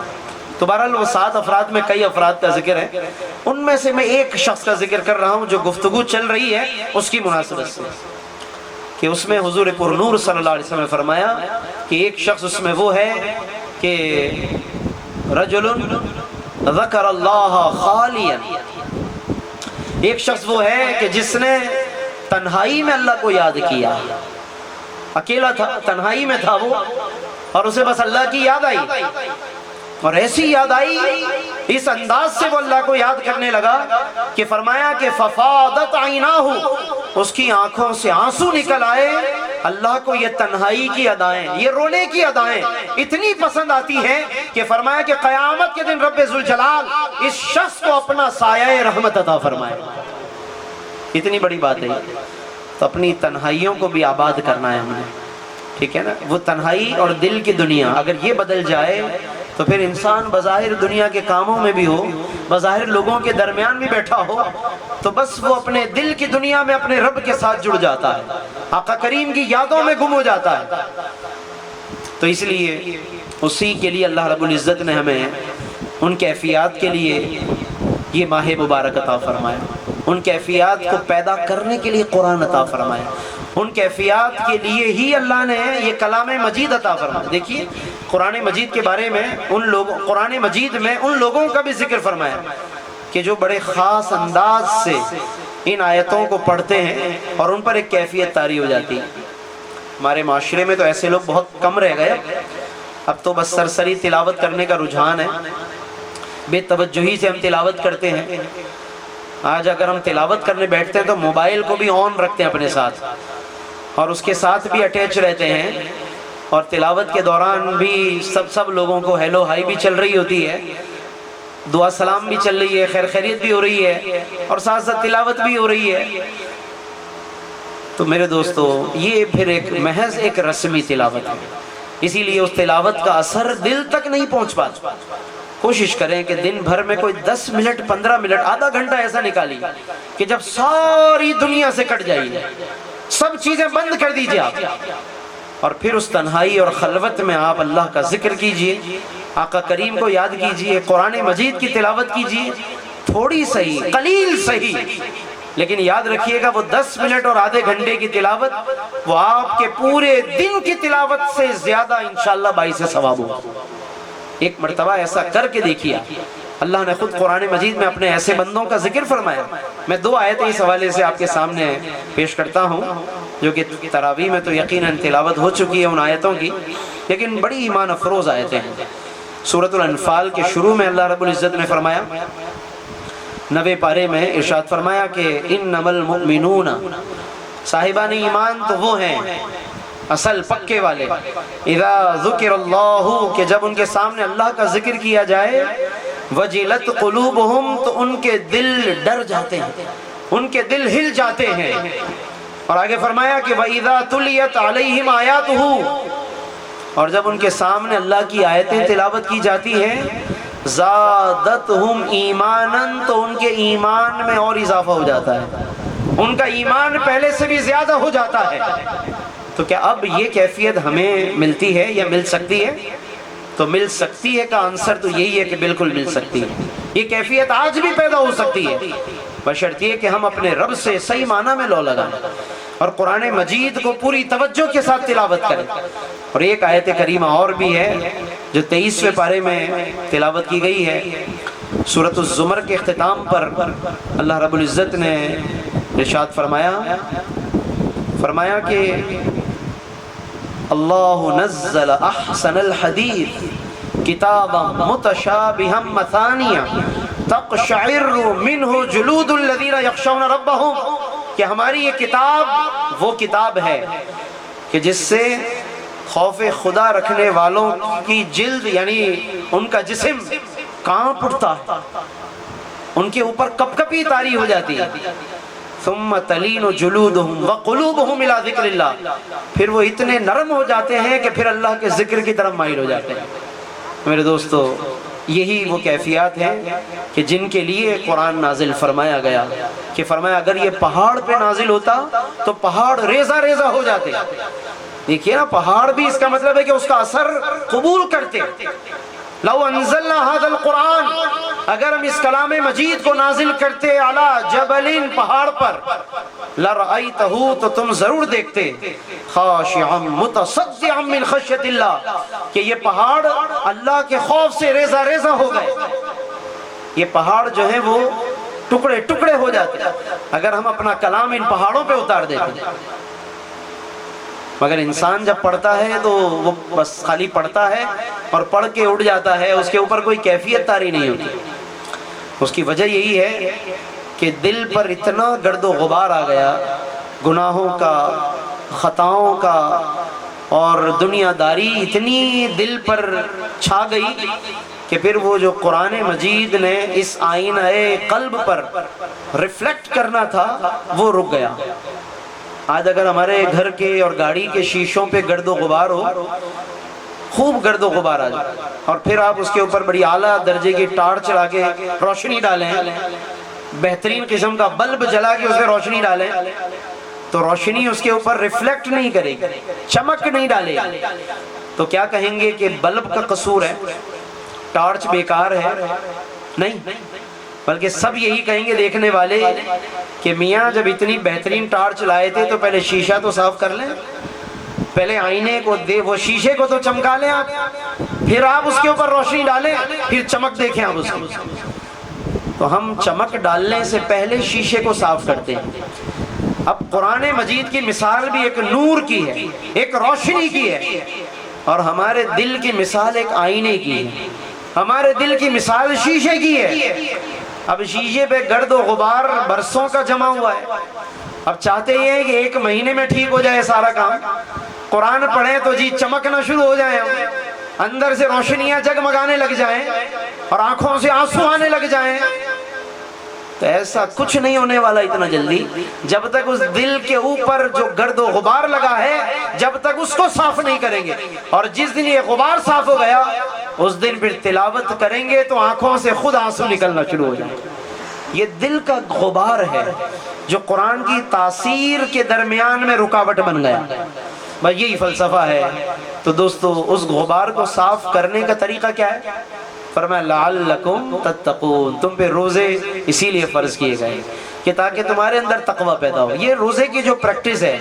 تو بہرحال وہ 7 افراد میں کئی افراد کا ذکر ہے، ان میں سے میں ایک شخص کا ذکر کر رہا ہوں جو گفتگو چل رہی ہے اس کی مناسبت سے، کہ اس میں حضور پر نور صلی اللہ علیہ وسلم نے فرمایا کہ ایک شخص اس میں وہ ہے کہ رجل ذکر اللہ خالیا، ایک شخص وہ ہے کہ جس نے تنہائی میں اللہ کو یاد کیا. اکیلا تھا، تنہائی میں تھا وہ، اور اسے بس اللہ کی یاد آئی، اور ایسی یاد آئی، اس انداز سے وہ اللہ کو یاد کرنے لگا کہ فرمایا کہ ففاضت عیناہ، اس کی آنکھوں سے آنسو نکل آئے. اللہ کو یہ تنہائی کی ادائیں، یہ رونے کی ادائیں اتنی پسند آتی ہیں کہ فرمایا کہ قیامت کے دن رب ذوالجلال اس شخص کو اپنا سایہ رحمت عطا فرمائے. اتنی بڑی بات ہے. تو اپنی تنہائیوں کو بھی آباد کرنا ہے ہمیں، ٹھیک ہے نا. وہ تنہائی اور دل کی دنیا اگر یہ بدل جائے تو پھر انسان بظاہر دنیا کے کاموں میں بھی ہو، بظاہر لوگوں کے درمیان بھی بیٹھا ہو، تو بس وہ اپنے دل کی دنیا میں اپنے رب کے ساتھ جڑ جاتا ہے، آقا کریم کی یادوں میں گم ہو جاتا ہے. تو اس لیے اسی کے لیے اللہ رب العزت نے ہمیں ان کیفیات کے لیے یہ ماہ مبارک عطا فرمایا، ان کیفیات کو پیدا کرنے کے لیے قرآن عطا فرمایا، ان کیفیات کے لیے ہی اللہ نے یہ کلام مجید عطا فرمایا. دیکھیے قرآن مجید کے بارے میں قرآن مجید میں ان لوگوں کا بھی ذکر فرمایا کہ جو بڑے خاص انداز سے ان آیتوں کو پڑھتے ہیں اور ان پر ایک کیفیت طاری ہو جاتی ہے. ہمارے معاشرے میں تو ایسے لوگ بہت کم رہ گئے، اب تو بس سرسری تلاوت کرنے کا رجحان ہے، بے توجہی سے ہم تلاوت کرتے ہیں. آج اگر ہم تلاوت کرنے بیٹھتے ہیں تو موبائل کو بھی آن رکھتے ہیں اپنے ساتھ اور اس کے ساتھ بھی اٹیچ رہتے ہیں، اور تلاوت کے دوران بھی سب لوگوں کو ہیلو ہائی بھی چل رہی ہوتی ہے، دعا سلام بھی چل رہی ہے، خیر خیریت بھی ہو رہی ہے، اور ساتھ ساتھ تلاوت بھی ہو رہی ہے۔ تو میرے دوستو، یہ پھر محض ایک رسمی تلاوت ہے، اسی لیے اس تلاوت کا اثر دل تک نہیں پہنچ پاتا۔ کوشش کریں کہ دن بھر میں کوئی 10 منٹ 15 منٹ آدھا گھنٹہ ایسا نکالی کہ جب ساری دنیا سے کٹ جائیے، سب چیزیں بند کر دیجئے آپ، اور پھر اس تنہائی اور خلوت میں آپ اللہ کا ذکر کیجئے، آقا کریم کو یاد کیجئے، قرآن مجید کی تلاوت کیجئے، تھوڑی صحیح، قلیل صحیح، لیکن یاد رکھیے گا وہ 10 منٹ اور آدھے گھنٹے کی تلاوت وہ آپ کے پورے دن کی تلاوت سے زیادہ انشاءاللہ باعث ثواب ہوگا۔ ایک مرتبہ ایسا کر کے دیکھیا، اللہ نے خود قرآن مجید میں اپنے ایسے بندوں کا ذکر فرمایا۔ میں 2 آیتیں اس حوالے سے آپ کے سامنے پیش کرتا ہوں، جو کہ تراویح میں تو یقیناً تلاوت ہو چکی ہے ان آیتوں کی، لیکن بڑی ایمان افروز آیتیں ہیں۔ سورۃ الانفال کے شروع میں اللہ رب العزت نے فرمایا، 9ویں پارے میں ارشاد فرمایا کہ انما المؤمنون، صاحبان ایمان تو وہ ہیں اصل پکے والے، اذا ذکر اللہ، کہ جب ان کے سامنے اللہ کا ذکر کیا جائے، وجلت قلوبہم، تو ان کے دل ڈر جاتے ہیں، ان کے دل ہل جاتے ہیں۔ اور آگے فرمایا کہ وَإِذَا تُلِيَتْ عَلَيْهِمْ آيَاتُهُ، اور جب ان کے سامنے اللہ کی آیتیں تلاوت کی جاتی ہیں، زادتہم ایماناً، تو ان کے ایمان میں اور اضافہ ہو جاتا ہے، ان کا ایمان پہلے سے بھی زیادہ ہو جاتا ہے۔ تو کیا اب یہ کیفیت ہمیں ملتی ہے یا مل سکتی ہے؟ تو مل سکتی ہے کا آنسر تو یہی ہے کہ بالکل مل سکتی ہے، یہ کیفیت آج بھی پیدا ہو سکتی ہے، بشرط یہ کہ ہم اپنے رب سے صحیح معنی میں لو لگائیں اور قرآن مجید کو پوری توجہ کے ساتھ تلاوت کریں۔ اور ایک آیت کریمہ اور بھی ہے جو 23ویں پارے میں تلاوت کی گئی ہے، سورۃ الزمر کے اختتام پر اللہ رب العزت نے ارشاد فرمایا کہ اللہ نزل احسن الحدیث کتابا متشابہا مثانیہ تقشعر منہ جلود الذین یخشون ربہم، کہ ہماری یہ کتاب وہ کتاب ہے کہ جس سے خوف خدا رکھنے والوں کی جلد، یعنی ان کا جسم کانپ اٹھتا ہے، ان کے اوپر کپ کپی طاری ہو جاتی ہے۔ ثم تلین جلودہم وقلوبہم الی ذکر اللہ، پھر وہ اتنے نرم ہو جاتے ہیں کہ پھر اللہ کے ذکر کی طرف مائل ہو جاتے ہیں۔ میرے دوستو، یہی وہ کیفیات ہیں کہ جن کے لیے قرآن نازل فرمایا گیا، کہ فرمایا اگر یہ پہاڑ پہ نازل ہوتا تو پہاڑ ریزہ ریزہ ہو جاتے۔ دیکھیے نا، پہاڑ بھی اس کا مطلب ہے کہ اس کا اثر قبول کرتے۔ لو انزلنا هذا القرآن، اگر ہم اس کلام مجید کو نازل کرتے علی جبل، پہاڑ پر، لرأیتہ، تو تم ضرور دیکھتے، خاشعا متصدعا من خشیت اللہ، کہ یہ پہاڑ اللہ کے خوف سے ریزہ ریزہ ہو گئے۔ یہ پہاڑ جو ہیں وہ ٹکڑے ٹکڑے ہو جاتے اگر ہم اپنا کلام ان پہاڑوں پہ اتار دیتے۔ مگر انسان جب پڑھتا ہے تو وہ بس خالی پڑھتا ہے اور پڑھ کے اڑ جاتا ہے، اس کے اوپر کوئی کیفیت طاری نہیں ہوتی۔ اس کی وجہ یہی ہے کہ دل پر اتنا گرد و غبار آ گیا، گناہوں کا، خطاؤں کا، اور دنیا داری اتنی دل پر چھا گئی کہ پھر وہ جو قرآن مجید نے اس آئینہ قلب پر ریفلیکٹ کرنا تھا وہ رک گیا۔ آج اگر ہمارے گھر کے اور گاڑی کے شیشوں پہ گرد و غبار ہو، خوب گرد و غبار آ جائے، اور پھر آپ اس کے اوپر بڑی اعلیٰ درجے کی ٹارچ چلا کے روشنی ڈالیں، بہترین قسم کا بلب جلا کے اس پہ روشنی ڈالیں، تو روشنی اس کے اوپر ریفلیکٹ نہیں کرے گی، چمک نہیں ڈالے گی، تو کیا کہیں گے کہ بلب کا قصور ہے، ٹارچ بیکار ہے؟ نہیں، بلکہ سب یہی کہیں گے دیکھنے والے کہ میاں جب اتنی بہترین ٹارچ لائے تھے تو پہلے شیشہ تو صاف کر لیں، پہلے آئینے کو وہ شیشے کو تو چمکا لیں آپ، پھر آپ اس کے اوپر روشنی ڈالیں، پھر چمک دیکھیں آپ اس کی۔ تو ہم چمک ڈالنے سے پہلے شیشے کو صاف کرتے ہیں۔ اب قرآن مجید کی مثال بھی ایک نور کی ہے، ایک روشنی کی ہے، اور ہمارے دل کی مثال ایک آئینے کی ہے، ہمارے دل کی مثال شیشے کی ہے۔ اب شیشے پہ گرد و غبار برسوں کا جمع ہوا ہے، اب چاہتے یہ ہیں کہ ایک مہینے میں ٹھیک ہو جائے سارا کام، قرآن پڑھیں تو جی چمکنا شروع ہو جائیں، اندر سے روشنیاں جگمگانے لگ جائیں اور آنکھوں سے آنسو آنے لگ جائیں. تو ایسا کچھ نہیں ہونے والا اتنا جلدی. جب تک اس دل کے اوپر جو گرد و غبار لگا ہے جب تک اس کو صاف نہیں کریں گے، اور جس دن یہ غبار صاف ہو گیا اس دن پھر تلاوت کریں گے تو آنکھوں سے خود آنسو نکلنا شروع ہو جائیں. یہ دل کا غبار ہے جو قرآن کی تاثیر کے درمیان میں رکاوٹ بن گیا. بھائی یہی فلسفہ ہے. تو دوستو اس غبار کو صاف کرنے کا طریقہ کیا ہے؟ فرمایا لعلکم تتقون، تم پہ روزے اسی لیے فرض کیے گئے کہ تاکہ تمہارے اندر تقوی پیدا ہو. یہ روزے کی جو پریکٹس ہے،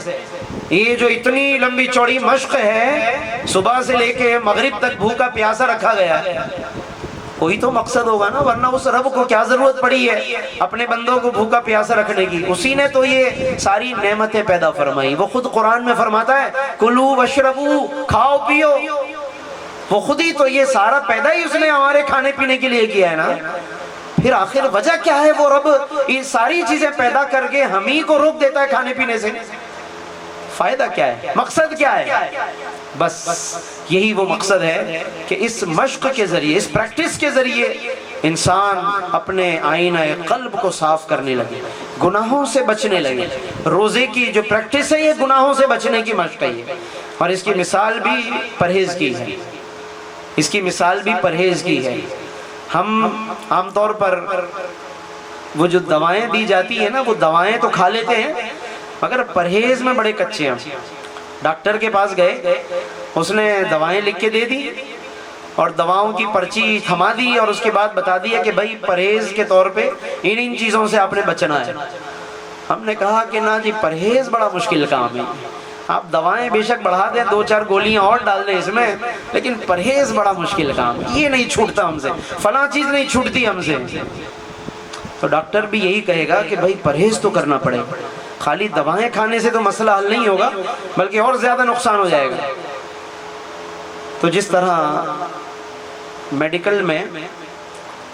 یہ جو اتنی لمبی چوڑی مشق ہے، صبح سے لے کے مغرب تک بھوکا پیاسا رکھا گیا ہے، کوئی تو مقصد ہوگا نا، ورنہ اس رب کو کیا ضرورت پڑی ہے اپنے بندوں کو بھوکا پیاسا رکھنے کی؟ اسی نے تو یہ ساری نعمتیں پیدا فرمائی. وہ خود قرآن میں فرماتا ہے کلو وشربو، کھاؤ پیو. وہ خود ہی تو یہ سارا پیدا ہی اس نے ہمارے کھانے پینے کے لیے کیا ہے نا. پھر آخر وجہ کیا ہے؟ وہ رب یہ ساری چیزیں پیدا کر کے ہم ہی کو روک دیتا ہے کھانے پینے سے. فائدہ کیا ہے؟ مقصد کیا ہے؟ بس یہی وہ مقصد ہے کہ اس مشق کے ذریعے، اس پریکٹس کے ذریعے انسان اپنے آئینہ قلب کو صاف کرنے لگے، گناہوں سے بچنے لگے. روزے کی جو پریکٹس ہے یہ گناہوں سے بچنے کی مشق ہے، اور اس کی مثال بھی پرہیز کی ہے. اس کی مثال بھی پرہیز کی ہے. ہم عام طور پر وہ جو دوائیں دی جاتی ہیں نا، وہ دوائیں تو کھا لیتے ہیں مگر پرہیز میں بڑے کچے ہیں. ڈاکٹر کے پاس گئے، اس نے دوائیں لکھ کے دے دی اور دواؤں کی پرچی تھما دی اور اس کے بعد بتا دیا کہ بھائی پرہیز کے طور پہ ان چیزوں سے آپ نے بچنا ہے. ہم نے کہا کہ نا جی پرہیز بڑا مشکل کام ہے. آپ دوائیں بے شک بڑھا دیں، 2-4 گولیاں اور ڈال دیں اس میں، لیکن پرہیز بڑا مشکل کام ہے. یہ نہیں چھوٹتا ہم سے، فلاں چیز نہیں چھوٹتی ہم سے. تو ڈاکٹر بھی یہی کہے گا کہ بھائی پرہیز تو کرنا پڑے گا. خالی دوائیں کھانے سے تو مسئلہ حل نہیں ہوگا بلکہ اور زیادہ نقصان ہو جائے گا. تو جس طرح میڈیکل میں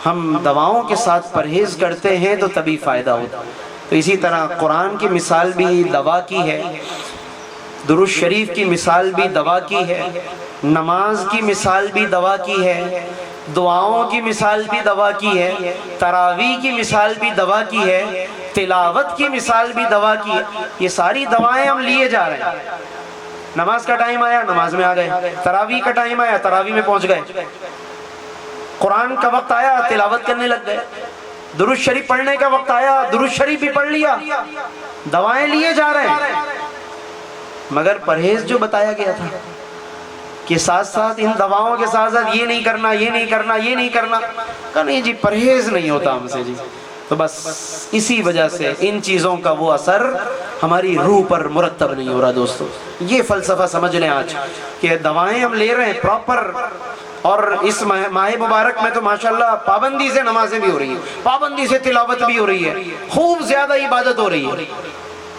ہم دواؤں کے ساتھ پرہیز کرتے ہیں تو تبھی فائدہ ہوتا، تو اسی طرح قرآن کی مثال بھی دوا کی ہے، درود شریف کی مثال بھی دوا کی ہے، نماز کی مثال بھی دوا کی ہے، دعاؤں کی مثال بھی دوا کی ہے، تراویح کی مثال بھی دوا کی ہے، تلاوت کی مثال بھی دوا کی ہے. یہ ساری دوائیں ہم لیے جا رہے ہیں. نماز کا ٹائم آیا نماز میں آ گئے، تراویح کا ٹائم آیا تراویح میں پہنچ گئے، قرآن کا وقت آیا تلاوت کرنے لگ گئے، درود شریف پڑھنے کا وقت آیا درود شریف بھی پڑھ لیا. دوائیں لیے جا رہے ہیں مگر پرہیز جو بتایا گیا تھا کہ ساتھ ساتھ ان دواؤں کے ساتھ ساتھ یہ نہیں کرنا یہ نہیں کرنا یہ نہیں کرنا، کہ نہیں جی پرہیز نہیں ہوتا ہم سے جی. تو بس اسی وجہ سے ان چیزوں کا وہ اثر ہماری روح پر مرتب نہیں ہو رہا. دوستو یہ فلسفہ سمجھ لیں آج کہ دوائیں ہم لے رہے ہیں پراپر، اور اس ماہ مبارک میں تو ماشاءاللہ پابندی سے نمازیں بھی ہو رہی ہیں، پابندی سے تلاوت بھی ہو رہی ہے، خوب زیادہ عبادت ہو رہی ہے.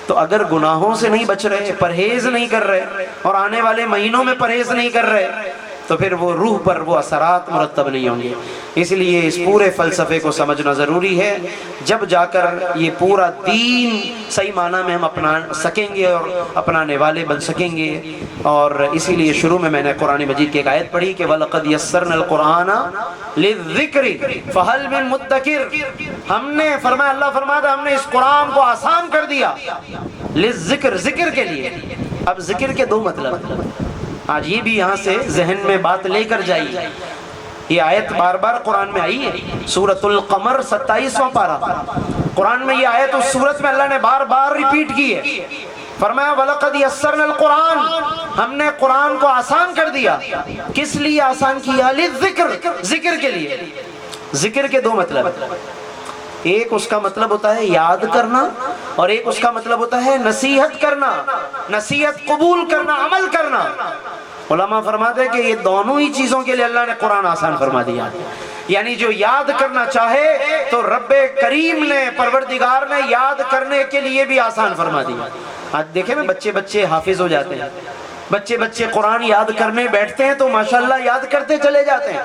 تو اگر گناہوں سے نہیں بچ رہے، پرہیز نہیں کر رہے اور آنے والے مہینوں میں پرہیز نہیں کر رہے تو پھر وہ روح پر وہ اثرات مرتب نہیں ہوں گے. اس لیے اس پورے فلسفے کو سمجھنا ضروری ہے، جب جا کر یہ پورا دین صحیح معنی میں ہم اپنا سکیں گے اور اپنانے والے بن سکیں گے. اور اسی لیے شروع میں نے قرآن مجید کی ایک آیت پڑھی کہ وَلَقَدْ يَسَّرْنَا الْقُرْآنَ لِلذِّكْرِ فَهَلْ مِن مُدَّكِرٍ. ہم نے فرمایا، اللہ فرماتا ہم نے اس قرآن کو آسان کر دیا للذکر، ذکر کے لیے. اب ذکر کے دو مطلب، آج یہ بھی یہاں سے ذہن میں بات لے کر جائیے. یہ آیت بار بار قرآن میں آئی ہے، سورۃ القمر 27واں پارہ قرآن میں یہ آیت اس سورت میں اللہ نے بار بار ریپیٹ کی ہے. فرمایا وَلَقَدْ يَسَّرْنَا الْقُرْآنَ، ہم نے قرآن کو آسان کر دیا. کس لیے آسان کیا؟ للذکر، ذکر کے لیے. ذکر کے دو مطلب، ایک اس کا مطلب ہوتا ہے یاد کرنا اور ایک اس کا مطلب ہوتا ہے نصیحت کرنا، نصیحت قبول کرنا، عمل کرنا. علماء فرماتے ہیں کہ یہ دونوں ہی چیزوں کے لیے اللہ نے قرآن آسان فرما دیا. یعنی جو یاد کرنا چاہے تو رب کریم نے، پروردگار نے یاد کرنے کے لیے بھی آسان فرما دیا. آج دیکھیں نا بچے حافظ ہو جاتے ہیں، بچے قرآن یاد کرنے بیٹھتے ہیں تو ماشاءاللہ یاد کرتے چلے جاتے ہیں.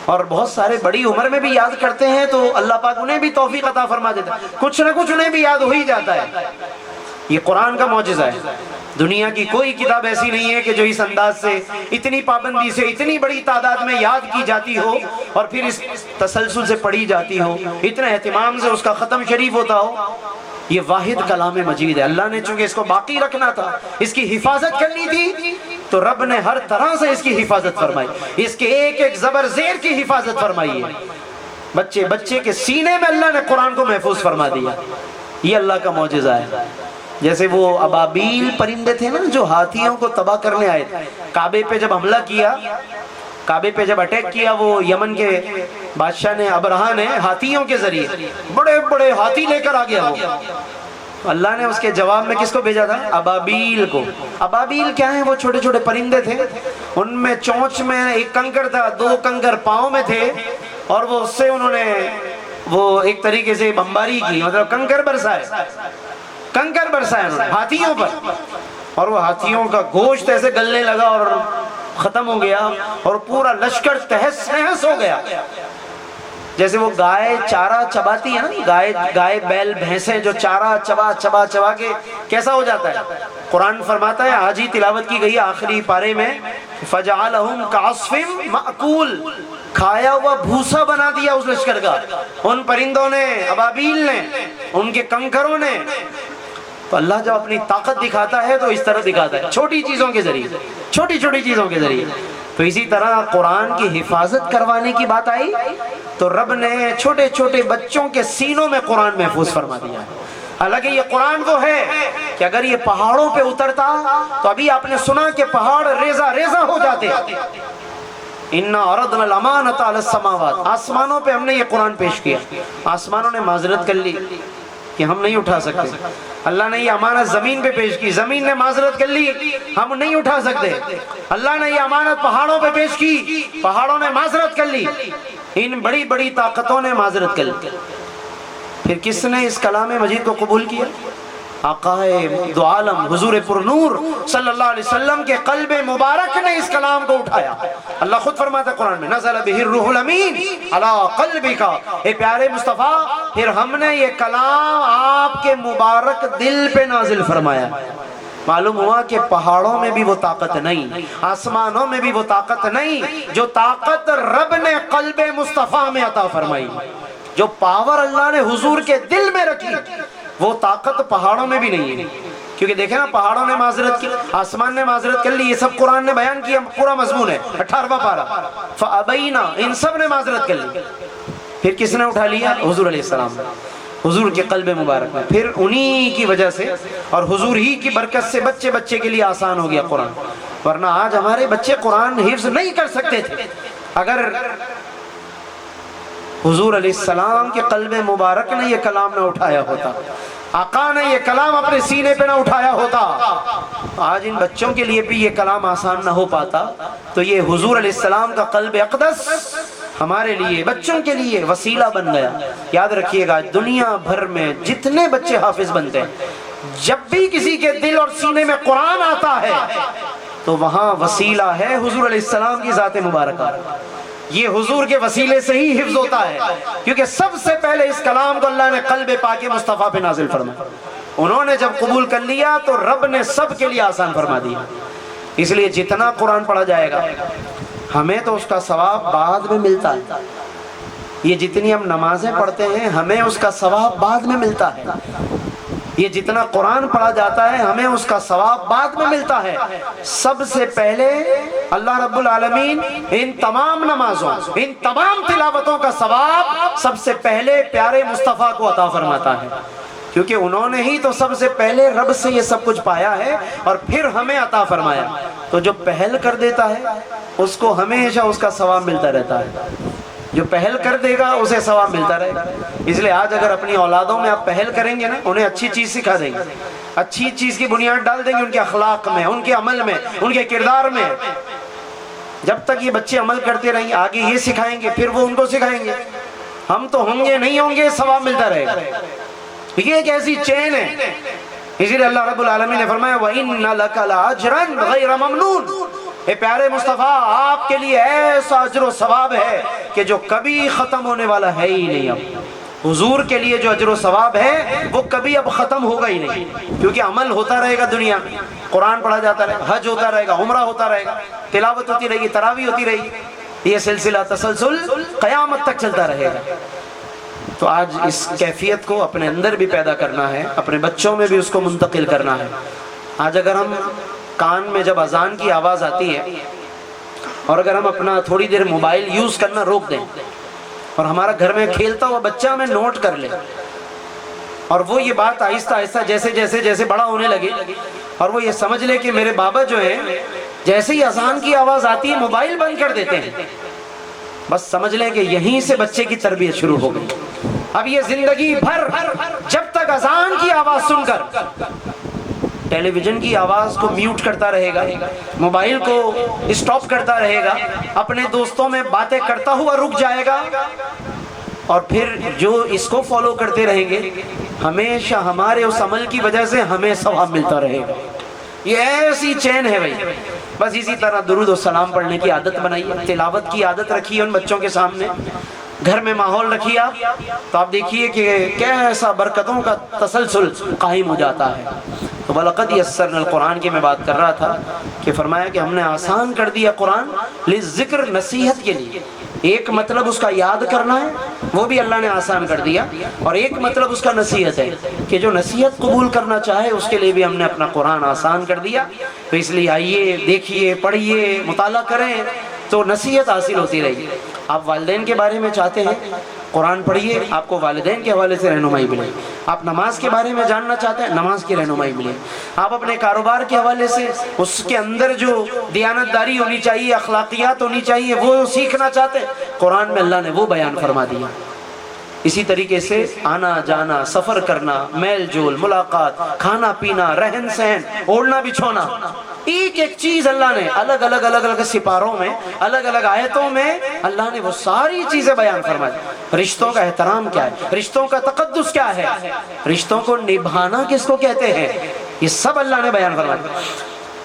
اور بہت سارے بڑی عمر میں بھی یاد کرتے ہیں تو اللہ پاک انہیں بھی توفیق عطا فرما دیتا ہے، کچھ نہ کچھ انہیں بھی یاد ہو ہی جاتا ہے۔ یہ قرآن کا معجزہ ہے۔ دنیا کی کوئی کتاب ایسی نہیں ہے کہ جو اس انداز سے، اتنی پابندی سے، اتنی بڑی تعداد میں یاد کی جاتی ہو اور پھر اس تسلسل سے پڑھی جاتی ہو، اتنے اہتمام سے اس کا ختم شریف ہوتا ہو۔ یہ واحد کلام مجید ہے۔ اللہ نے چونکہ اس کو باقی رکھنا تھا، اس کی حفاظت کرنی تھی، تو رب نے ہر طرح سے اس کی حفاظت فرمائی، اس کے ایک ایک زبر زیر کی حفاظت فرمائی ہے۔ بچے کے سینے میں اللہ نے قرآن کو محفوظ فرما دیا۔ یہ اللہ کا معجزہ ہے۔ جیسے وہ ابابیل پرندے تھے نا جو ہاتھیوں کو تباہ کرنے آئے تھے، کعبے پہ جب حملہ کیا، کعبے پہ جب اٹیک کیا، وہ یمن کے بادشاہ نے، ابرہا نے، ہاتھیوں کے ذریعے بڑے بڑے ہاتھی لے کر آ گیا وہ۔ اللہ نے اس کے جواب میں کس کو بھیجا تھا؟ ابابیل کو۔ ابابیل کیا ہیں؟ وہ چھوٹے چھوٹے پرندے تھے، ان میں چونچ میں ایک کنکر تھا، 2 کنکر پاؤں میں تھے، اور وہ اس سے انہوں نے وہ ایک طریقے سے بمباری کی، مطلب کنکر برسائے انہوں نے ہاتھیوں پر، اور وہ ہاتھیوں کا گوشت ایسے گلنے لگا اور ختم ہو گیا، اور پورا لشکر تہس نہس ہو گیا۔ جیسے وہ گائے چارہ چباتی ہے نا، گائے بیل بھینسیں جو چارہ چبا کے کیسا ہو جاتا ہے۔ قرآن فرماتا ہے، آج ہی تلاوت کی گئی آخری پارے میں، فَجَعَلَهُمْ كَعَصْفٍ مَأْكُولٍ، کھایا ہوا بھوسا بنا دیا اس لشکر کا، ان پرندوں نے، ابابیل نے، ان کے کنکروں نے۔ تو اللہ جب اپنی طاقت دکھاتا ہے تو اس طرح دکھاتا ہے، چھوٹی چیزوں کے ذریعے، چھوٹی چیزوں کے ذریعے۔ تو اسی طرح قرآن کی حفاظت کروانے کی بات آئی تو رب نے چھوٹے چھوٹے بچوں کے سینوں میں قرآن محفوظ فرما دیا ہے۔ حالانکہ یہ قرآن وہ ہے کہ اگر یہ پہاڑوں پہ اترتا تو ابھی آپ نے سنا کہ پہاڑ ریزہ ریزہ ہو جاتے۔ اِنَّا عَرَضْنَا الْأَمَانَةَ عَلَى السَّمَاوَاتِ، آسمانوں پہ ہم نے یہ قرآن پیش کیا، آسمانوں نے معذرت کر لی کہ ہم نہیں اٹھا سکتے۔ اللہ نے یہ امانت زمین پہ پیش کی، زمین نے معذرت کر لی، ہم نہیں اٹھا سکتے۔ اللہ نے یہ امانت پہاڑوں پہ پیش کی، پہاڑوں نے معذرت کر لی، ان بڑی بڑی طاقتوں نے معذرت کر لی۔ پھر کس نے اس کلام مجید کو قبول کیا؟ آقائے دو عالم حضور پر نور صلی اللہ علیہ وسلم کے قلب مبارک نے اس کلام کو اٹھایا۔ اللہ خود فرماتا ہے قرآن میں، نزل بہ الروح الامین علی قلبک، اے پیارے مصطفیٰ، پھر ہم نے یہ کلام آپ کے مبارک دل پہ نازل فرمایا۔ معلوم ہوا کہ پہاڑوں میں بھی وہ طاقت نہیں، آسمانوں میں بھی وہ طاقت نہیں جو طاقت رب نے قلب مصطفیٰ میں عطا فرمائی، جو پاور اللہ نے حضور کے دل میں رکھی، وہ طاقت پہاڑوں میں بھی نہیں ہے۔ کیونکہ دیکھیں نا، پہاڑوں نے معذرت کی، آسمان نے معذرت کر لی، یہ سب قرآن نے بیان کیا، پورا مضمون ہے 18واں پارہ، فَأَبَيْنَا، ان سب نے معذرت کر لی۔ پھر کس نے اٹھا لیا؟ حضور علیہ السلام، حضور کے قلب مبارک میں۔ پھر انہی کی وجہ سے اور حضور ہی کی برکت سے بچے کے لیے آسان ہو گیا قرآن، ورنہ آج ہمارے بچے قرآن حفظ نہیں کر سکتے تھے اگر حضور علیہ السلام کے قلب مبارک نے یہ کلام نہ اٹھایا ہوتا، آقا نے یہ کلام اپنے سینے پہ نہ اٹھایا ہوتا، آج ان بچوں کے لیے بھی یہ کلام آسان نہ ہو پاتا۔ تو یہ حضور علیہ السلام کا قلب اقدس ہمارے لیے، بچوں کے لیے وسیلہ بن گیا۔ یاد رکھیے گا، دنیا بھر میں جتنے بچے حافظ بنتے ہیں، جب بھی کسی کے دل اور سینے میں قرآن آتا ہے تو وہاں وسیلہ ہے حضور علیہ السلام کی ذات مبارکہ۔ یہ حضور کے وسیلے سے ہی حفظ ہوتا ہے، کیونکہ سب سے پہلے اس کلام کو اللہ نے قلب پاک مصطفیٰ پہ نازل فرمایا۔ انہوں نے جب قبول کر لیا تو رب نے سب کے لیے آسان فرما دیا۔ اس لیے جتنا قرآن پڑھا جائے گا ہمیں تو اس کا ثواب بعد میں ملتا ہے۔ یہ جتنی ہم نمازیں پڑھتے ہیں ہمیں اس کا ثواب بعد میں ملتا ہے، یہ جتنا قرآن پڑھا جاتا ہے ہمیں اس کا ثواب بعد میں ملتا ہے۔ سب سے پہلے اللہ رب العالمین ان تمام نمازوں، ان تمام تلاوتوں کا ثواب سب سے پہلے پیارے مصطفیٰ کو عطا فرماتا ہے، کیونکہ انہوں نے ہی تو سب سے پہلے رب سے یہ سب کچھ پایا ہے اور پھر ہمیں عطا فرمایا۔ تو جو پہل کر دیتا ہے اس کو ہمیشہ اس کا ثواب ملتا رہتا ہے، جو پہل کر دے گا اسے ثواب ملتا رہے گا۔ اس لیے آج اگر اپنی اولادوں میں آپ پہل کریں گے نا، انہیں اچھی چیز سکھا دیں گے، اچھی چیز کی بنیاد ڈال دیں گے ان کے اخلاق میں، ان کے عمل میں، ان کے کردار میں، جب تک یہ بچے عمل کرتے رہیں گے آگے یہ سکھائیں گے، پھر وہ ان کو سکھائیں گے، ہم تو ہوں گے نہیں ہوں گے، ثواب ملتا رہے گا۔ یہ ایک ایسی چین ہے، اسی لیے اللہ رب العالمین نے فرمایا وَإِنَّ لَكَ لَأَجْرًا غَيْرَ مَمْنُونٍ، اے پیارے مصطفیٰ، آپ کے لیے ایسا اجر و ثواب ہے کہ جو کبھی ختم ہونے والا ہے ہی نہیں۔ اب حضور کے لیے جو اجر و ثواب ہے وہ کبھی اب ختم ہوگا ہی نہیں، کیونکہ عمل ہوتا رہے گا دنیا میں، قرآن پڑھا جاتا رہے گا، حج ہوتا رہے گا، عمرہ ہوتا رہے گا، تلاوت ہوتی رہے گی، تراویح ہوتی رہے گی، یہ سلسلہ تسلسل قیامت تک چلتا رہے گا۔ تو آج اس کیفیت کو اپنے اندر بھی پیدا کرنا ہے، اپنے بچوں میں بھی اس کو منتقل کرنا ہے۔ آج اگر ہم کان میں جب اذان کی آواز آتی ہے اور اگر ہم اپنا تھوڑی دیر موبائل یوز کرنا روک دیں اور ہمارا گھر میں کھیلتا ہوا بچہ ہمیں نوٹ کر لے اور وہ یہ بات آہستہ آہستہ جیسے جیسے جیسے بڑا ہونے لگے اور وہ یہ سمجھ لے کہ میرے بابا جو ہیں جیسے ہی اذان کی آواز آتی ہے موبائل بند کر دیتے ہیں، بس سمجھ لیں کہ یہیں سے بچے کی تربیت شروع ہو گئی۔ اب یہ زندگی بھر جب تک اذان کی آواز سن کر ٹیلی ویژن کی آواز کو میوٹ کرتا رہے گا، موبائل کو اسٹاپ کرتا رہے گا، اپنے دوستوں میں باتیں کرتا ہوا رک جائے گا، اور پھر جو اس کو فالو کرتے رہیں گے ہمیشہ ہمارے اس عمل کی وجہ سے ہمیں ثواب ملتا رہے گا۔ یہ ایسی چین ہے بھائی۔ بس اسی طرح درود و سلام پڑھنے کی عادت بنائیے، تلاوت کی عادت رکھیے ان بچوں کے سامنے، گھر میں ماحول رکھیے آپ، تو آپ دیکھیے کہ کیسا برکتوں کا تسلسل قائم ہو جاتا ہے۔ تو وَلَقَدْ يَسَّرْنَا الْقُرْآن کی میں بات کر رہا تھا کہ فرمایا کہ ہم نے آسان کر دیا قرآن لِلذِّکر، نصیحت کے لیے۔ ایک مطلب اس کا یاد کرنا ہے، وہ بھی اللہ نے آسان کر دیا، اور ایک مطلب اس کا نصیحت ہے کہ جو نصیحت قبول کرنا چاہے اس کے لیے بھی ہم نے اپنا قرآن آسان کر دیا۔ تو اس لیے آئیے، دیکھیے، پڑھیے، مطالعہ کریں تو نصیحت حاصل ہوتی رہے گی۔ آپ والدین کے بارے میں چاہتے ہیں قرآن پڑھیے، آپ کو والدین کے حوالے سے رہنمائی ملے۔ آپ نماز کے بارے میں جاننا چاہتے ہیں، نماز کی رہنمائی ملے۔ آپ اپنے کاروبار کے حوالے سے اس کے اندر جو دیانتداری ہونی چاہیے، اخلاقیات ہونی چاہیے، وہ سیکھنا چاہتے ہیں، قرآن میں اللہ نے وہ بیان فرما دیا۔ اسی طریقے سے آنا جانا، سفر کرنا، میل جول، ملاقات، کھانا پینا، رہن سہن، اوڑھنا بچھونا، ایک ایک چیز اللہ نے الگ الگ سپاروں میں، الگ الگ آیتوں میں اللہ نے وہ ساری چیزیں بیان فرمائی۔ رشتوں کا احترام کیا ہے، رشتوں کا تقدس کیا ہے، رشتوں کو نبھانا کس کو کہتے ہیں، یہ سب اللہ نے بیان فرمایا۔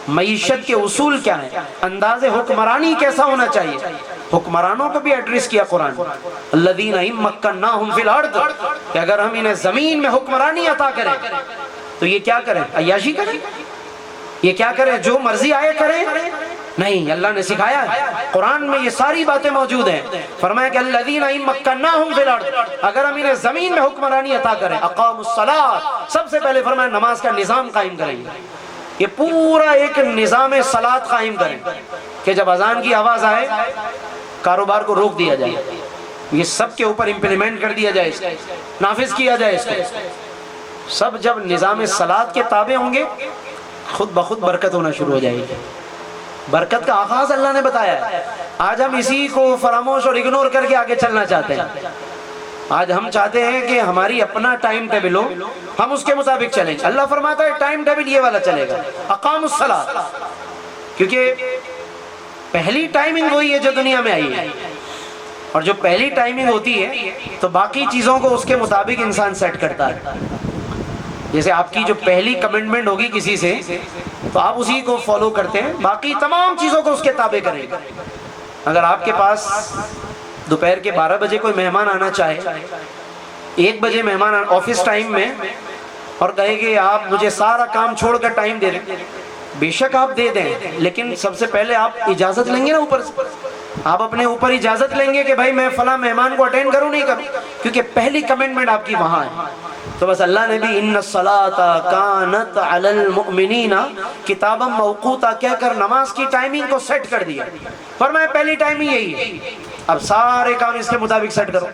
معیشت کے اصول کیا ہیں، انداز حکمرانی کیسا ہونا چاہیے، حکمرانوں کو بھی ایڈریس کیا قرآن۔ الذین ان مکناہم فی الارض، کہ اگر ہم انہیں زمین میں حکمرانی عطا کریں تو یہ کیا کریں، عیاشی کریں، یہ کیا کریں، جو مرضی آئے کریں؟ نہیں، اللہ نے سکھایا ہے، قرآن میں یہ ساری باتیں موجود ہیں۔ فرمایا کہ الذین ان مکناہم فی الارض، اگر ہم انہیں زمین میں حکمرانی عطا کریں، اقاموا الصلاۃ، سب سے پہلے فرمایا نماز کا نظام قائم کریں گے۔ یہ پورا ایک نظام صلاۃ قائم کریں کہ جب اذان کی آواز آئے کاروبار کو روک دیا جائے، یہ سب کے اوپر امپلیمنٹ کر دیا جائے، اس کو نافذ کیا جائے، اس کو سب جب نظام صلاۃ کے تابع ہوں گے خود بخود برکت ہونا شروع ہو جائے گی۔ برکت کا آغاز اللہ نے بتایا ہے۔ آج ہم اسی کو فراموش اور اگنور کر کے آگے چلنا چاہتے ہیں۔ آج ہم چاہتے ہیں کہ ہماری اپنا ٹائم ٹیبل ہو، ہم اس کے مطابق چلیں۔ اللہ فرماتا ہے ٹائم ٹیبل یہ والا چلے گا، اقام الصلاۃ، کیونکہ پہلی ٹائمنگ وہی ہے جو دنیا میں آئی ہے، اور جو پہلی ٹائمنگ ہوتی ہے تو باقی چیزوں کو اس کے مطابق انسان سیٹ کرتا ہے۔ جیسے آپ کی جو پہلی کمٹمنٹ ہوگی کسی سے تو آپ اسی کو فالو کرتے ہیں، باقی تمام چیزوں کو اس کے تابع کریں گے۔ اگر آپ کے پاس دوپہر کے 12 بجے کوئی مہمان آنا چاہے، 1 بجے مہمان آفس ٹائم میں، اور کہے کہ آپ مجھے سارا کام چھوڑ کر ٹائم دے دیں، بے شک آپ دے دیں، لیکن سب سے پہلے آپ اجازت لیں گے نا اوپر سے، آپ اپنے اوپر اجازت لیں گے کہ بھائی میں فلاں مہمان کو اٹینڈ کروں نہیں کروں، کیونکہ پہلی کمٹمنٹ آپ کی وہاں ہے۔ تو بس اللہ نے بھی ان الصلاۃ کانت علی المؤمنین کتابا موقوتا کہہ کر نماز کی ٹائمنگ کو سیٹ کر دیا، فرمایا پہلی ٹائمنگ یہی ہے، اب سارے کام اس کے مطابق سیٹ کرو،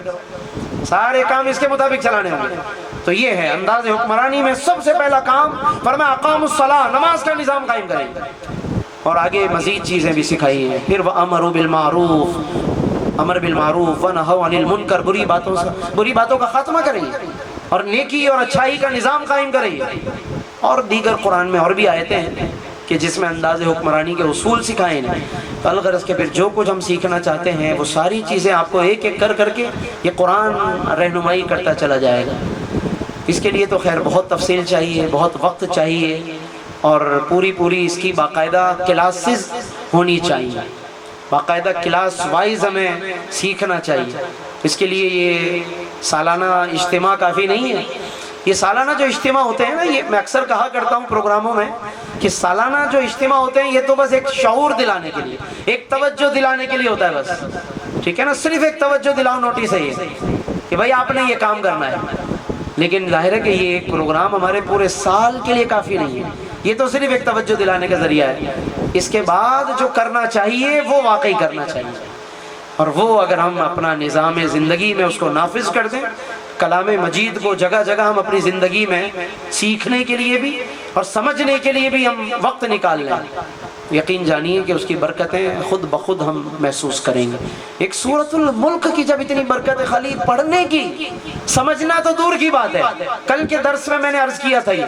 سارے کام اس کے مطابق چلانے ہوں گے۔ تو یہ ہے انداز حکمرانی میں سب سے پہلا کام، فرمایا اقام الصلاۃ، نماز کا نظام قائم کریں گے، اور آگے مزید چیزیں بھی سکھائی ہیں۔ پھر وَأَمَرُوا بِالْمَعْرُوفِ، امر بالمعروف وَنَهَوْا عَنِ الْمُنْکَرِ، بری باتوں کا خاتمہ کریں گے اور نیکی اور اچھائی کا نظام قائم کریں گے۔ اور دیگر قرآن میں اور بھی آیتیں ہیں کہ جس میں انداز حکمرانی کے اصول سکھائے ہیں۔ تو الغرض کے پھر جو کچھ ہم سیکھنا چاہتے ہیں وہ ساری چیزیں آپ کو ایک ایک کر کے یہ قرآن رہنمائی کرتا چلا جائے گا۔ اس کے لیے تو خیر بہت تفصیل چاہیے، بہت وقت چاہیے، اور پوری اس کی باقاعدہ کلاسز ہونی چاہیے، باقاعدہ کلاس وائز ہمیں سیکھنا چاہیے۔ اس کے لیے یہ سالانہ اجتماع کافی نہیں ہے۔ یہ سالانہ جو اجتماع ہوتے ہیں نا، یہ میں اکثر کہا کرتا ہوں پروگراموں میں کہ سالانہ جو اجتماع ہوتے ہیں یہ تو بس ایک شعور دلانے کے لیے، ایک توجہ دلانے کے لیے ہوتا ہے بس، ٹھیک ہے نا، صرف ایک توجہ دلاؤ نوٹس ہے یہ کہ بھائی آپ نے یہ کام کرنا ہے۔ لیکن ظاہر ہے کہ یہ ایک پروگرام ہمارے پورے سال کے لیے کافی نہیں ہے، یہ تو صرف ایک توجہ دلانے کا ذریعہ ہے۔ اس کے بعد جو کرنا چاہیے وہ واقعی کرنا چاہیے، اور وہ اگر ہم اپنا نظام زندگی میں اس کو نافذ کر دیں، کلام مجید کو جگہ جگہ ہم اپنی زندگی میں سیکھنے کے لیے بھی اور سمجھنے کے لیے بھی ہم وقت نکال لیں، یقین جانیے کہ اس کی برکتیں خود بخود ہم محسوس کریں گے۔ ایک سورۃ الملک کی جب اتنی برکت ہے، خالی پڑھنے کی، سمجھنا تو دور کی بات ہے۔ کل کے درس میں نے عرض کیا تھا، یہ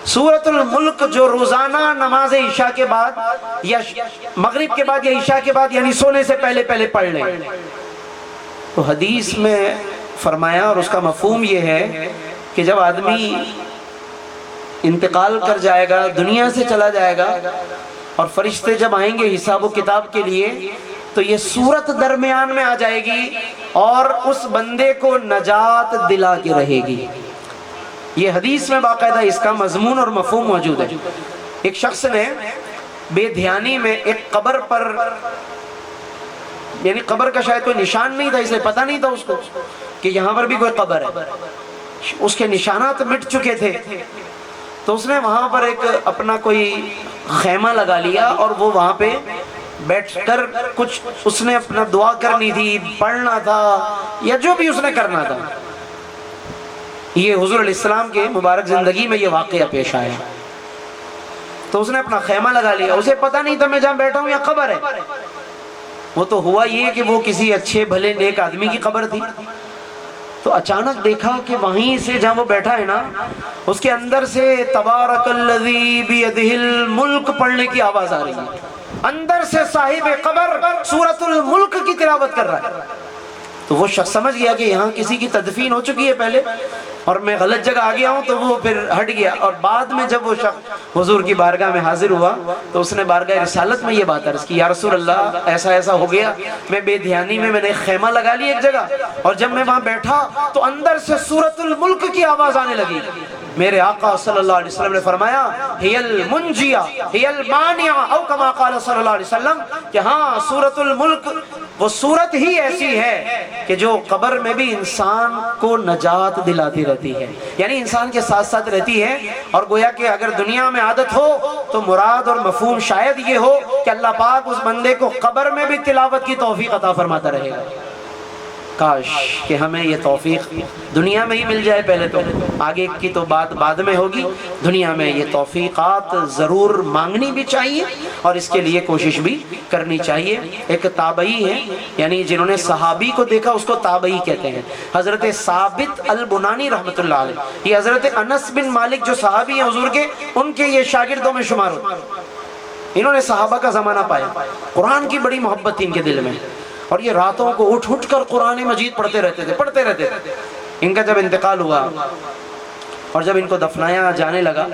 سورۃ الملک جو روزانہ نماز عشاء کے بعد یا مغرب کے بعد یا عشاء کے بعد یعنی سونے سے پہلے پڑھ لیں، تو حدیث میں فرمایا، اور اس کا مفہوم یہ ہے کہ جب آدمی انتقال کر جائے گا، دنیا سے چلا جائے گا، اور فرشتے جب آئیں گے حساب و کتاب کے لیے، تو یہ سورت درمیان میں آ جائے گی اور اس بندے کو نجات دلا کے رہے گی۔ یہ حدیث میں باقاعدہ اس کا مضمون اور مفہوم موجود ہے۔ ایک شخص نے بے دھیانی میں ایک قبر پر، یعنی قبر کا شاید کوئی نشان نہیں تھا، اس لیے پتہ نہیں تھا اس کو کہ یہاں پر بھی کوئی قبر ہے، اس کے نشانات مٹ چکے تھے، تو اس نے وہاں پر ایک اپنا کوئی خیمہ لگا لیا اور وہ وہاں پہ بیٹھ کر کچھ اس نے اپنا دعا کرنی تھی، پڑھنا تھا یا جو بھی اس نے کرنا تھا۔ یہ حضور علیہ السلام کے مبارک زندگی میں یہ واقعہ پیش آیا، تو اس نے اپنا خیمہ لگا لیا، اسے پتہ نہیں تھا میں جہاں بیٹھا ہوں یا قبر ہے۔ وہ تو ہوا یہ کہ وہ کسی اچھے بھلے نیک آدمی کی قبر تھی، تو اچانک دیکھا کہ وہیں سے جہاں وہ بیٹھا ہے نا، اس کے اندر سے تبارک الذی بیدہ الملک پڑھنے کی آواز آ رہی ہے، اندر سے صاحب قبر سورۃ الملک کی تلاوت کر رہا ہے۔ تو وہ شخص سمجھ گیا کہ یہاں کسی کی تدفین ہو چکی ہے پہلے، اور میں غلط جگہ آ گیا ہوں، تو وہ پھر ہٹ گیا۔ اور بعد میں جب وہ شخص حضور کی بارگاہ میں حاضر ہوا تو اس نے بارگاہ رسالت میں یہ بات عرض کی، یا رسول اللہ ایسا ایسا ہو گیا، میں بے دھیانی میں نے خیمہ لگا لی ایک جگہ، اور جب میں وہاں بیٹھا تو اندر سے سورۃ الملک کی آواز آنے لگی۔ میرے آقا صلی اللہ علیہ وسلم نے فرمایا ہی المنجیہ ہی المانعہ، او کما قال صلی اللہ علیہ وسلم، کہ ہاں سورۃ الملک وہ سورت ہی ایسی ہے کہ جو قبر میں بھی انسان کو نجات دلاتی رہتی ہے، یعنی انسان کے ساتھ ساتھ رہتی ہے۔ اور گویا کہ اگر دنیا میں عادت ہو تو مراد اور مفہوم شاید یہ ہو کہ اللہ پاک اس بندے کو قبر میں بھی تلاوت کی توفیق عطا فرماتا رہے گا۔ کاش کہ ہمیں یہ توفیق دنیا میں ہی مل جائے، پہلے تو، آگے کی تو بات بعد میں ہوگی، دنیا میں یہ توفیقات ضرور مانگنی بھی چاہیے اور اس کے لیے کوشش بھی کرنی چاہیے۔ ایک تابعی ہے، یعنی جنہوں نے صحابی کو دیکھا اس کو تابعی کہتے ہیں، حضرت ثابت البنانی رحمۃ اللہ علیہ۔ یہ حضرت انس بن مالک جو صحابی ہیں حضور کے، ان کے یہ شاگردوں میں شمار ہوتے ہیں۔ انہوں نے صحابہ کا زمانہ پایا، قرآن کی بڑی محبت تھی ان کے دل میں، اور یہ راتوں کو اٹھ اٹھ کر قرآن مجید پڑھتے رہتے تھے۔ ان کا جب انتقال ہوا اور جب ان کو دفنایا جانے لگا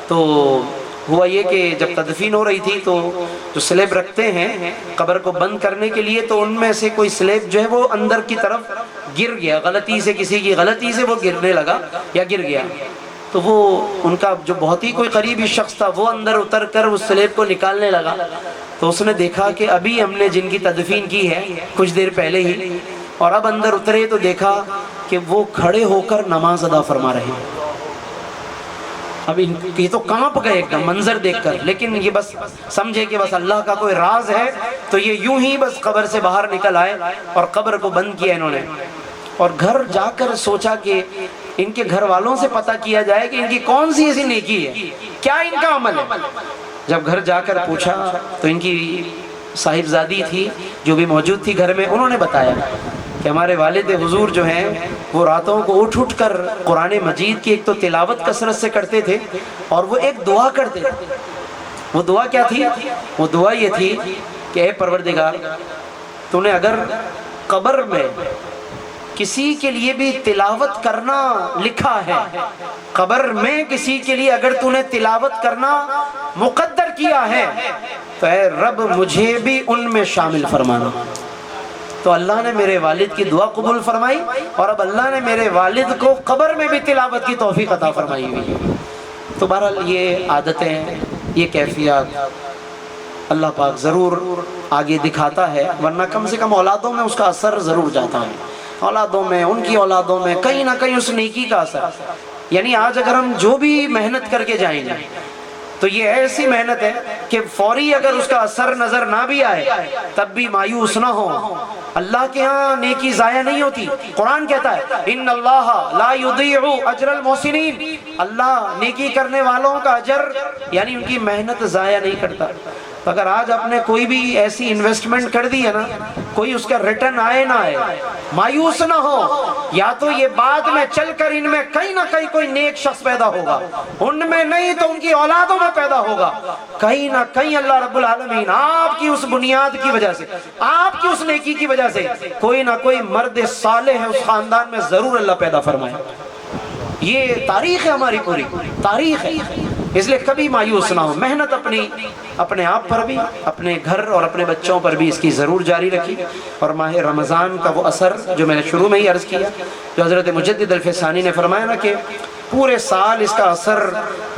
تو ہوا یہ کہ جب تدفین ہو رہی تھی تو جو سلیب رکھتے ہیں قبر کو بند کرنے کے لیے، تو ان میں سے کوئی سلیب جو ہے وہ اندر کی طرف گر گیا، غلطی سے، کسی کی غلطی سے وہ گرنے لگا یا گر گیا، تو وہ ان کا جو بہت ہی کوئی قریبی شخص تھا وہ اندر اتر کر اس سلیب کو نکالنے لگا، تو اس نے دیکھا کہ ابھی ہم نے جن کی تدفین کی ہے کچھ دیر پہلے ہی، اور اب اندر اترے تو دیکھا کہ وہ کھڑے ہو کر نماز ادا فرما رہے ہیں۔ اب یہ تو کانپ گئے ایک دم منظر دیکھ کر، لیکن یہ بس سمجھے کہ بس اللہ کا کوئی راز ہے، تو یہ یوں ہی بس قبر سے باہر نکل آئے اور قبر کو بند کیا انہوں نے، اور گھر جا کر سوچا کہ ان کے گھر والوں سے پتہ کیا جائے کہ ان کی کون سی ایسی نیکی ہے، کیا ان کا عمل ہے۔ جب گھر جا کر پوچھا تو ان کی صاحبزادی تھی جو بھی موجود تھی گھر میں، انہوں نے بتایا کہ ہمارے والد حضور جو ہیں وہ راتوں کو اٹھ اٹھ کر قرآن مجید کی ایک تو تلاوت کثرت سے کرتے تھے، اور وہ ایک دعا کرتے تھے۔ وہ دعا کیا تھی؟ وہ دعا یہ تھی کہ اے پروردگار، تو نے اگر قبر میں کسی کے لیے بھی تلاوت کرنا لکھا ہے، قبر میں کسی کے لیے اگر تو نے تلاوت کرنا مقدر کیا ہے، تو اے رب مجھے بھی ان میں شامل فرمانا۔ تو اللہ نے میرے والد کی دعا قبول فرمائی، اور اب اللہ نے میرے والد کو قبر میں بھی تلاوت کی توفیق عطا فرمائی ہوئی ہے۔ تو بہرحال یہ عادتیں، یہ کیفیات اللہ پاک ضرور آگے دکھاتا ہے، ورنہ کم سے کم اولادوں میں اس کا اثر ضرور جاتا ہے، اولادوں میں، ان کی اولادوں میں کہیں نہ کہیں اس نیکی کا اثر۔ یعنی آج اگر ہم جو بھی محنت کر کے جائیں گے تو یہ ایسی محنت ہے کہ فوری اگر اس کا اثر نظر نہ بھی آئے تب بھی مایوس نہ ہو۔ اللہ کے ہاں نیکی ضائع نہیں ہوتی۔ قرآن کہتا ہے ان اللہ لا یضیع اجر المحسنین، اللہ نیکی کرنے والوں کا اجر یعنی ان کی محنت ضائع نہیں کرتا۔ تو اگر آج آپ نے کوئی بھی ایسی انویسٹمنٹ کر دی ہے نا، کوئی اس کا ریٹرن آئے نہ آئے، مایوس نہ ہو، یا تو یہ بعد میں چل کر ان میں کہیں نہ کہیں کوئی نیک شخص پیدا ہوگا، ان میں نہیں تو ان کی اولادوں میں پیدا ہوگا، کہیں نہ کہیں اللہ رب العالمین آپ کی اس بنیاد کی وجہ سے، آپ کی اس نیکی کی وجہ سے کوئی نہ کوئی مرد صالح ہے اس خاندان میں ضرور اللہ پیدا فرمائے۔ یہ تاریخ ہے، ہماری پوری تاریخ ہے، اس لیے کبھی مایوس نہ ہو۔ محنت اپنے آپ پر بھی، اپنے گھر اور اپنے بچوں پر بھی اس کی ضرور جاری رکھی۔ اور ماہ رمضان کا وہ اثر جو میں نے شروع میں ہی عرض کیا، جو حضرت مجدد الفسانی نے فرمایا نا کہ پورے سال اس کا اثر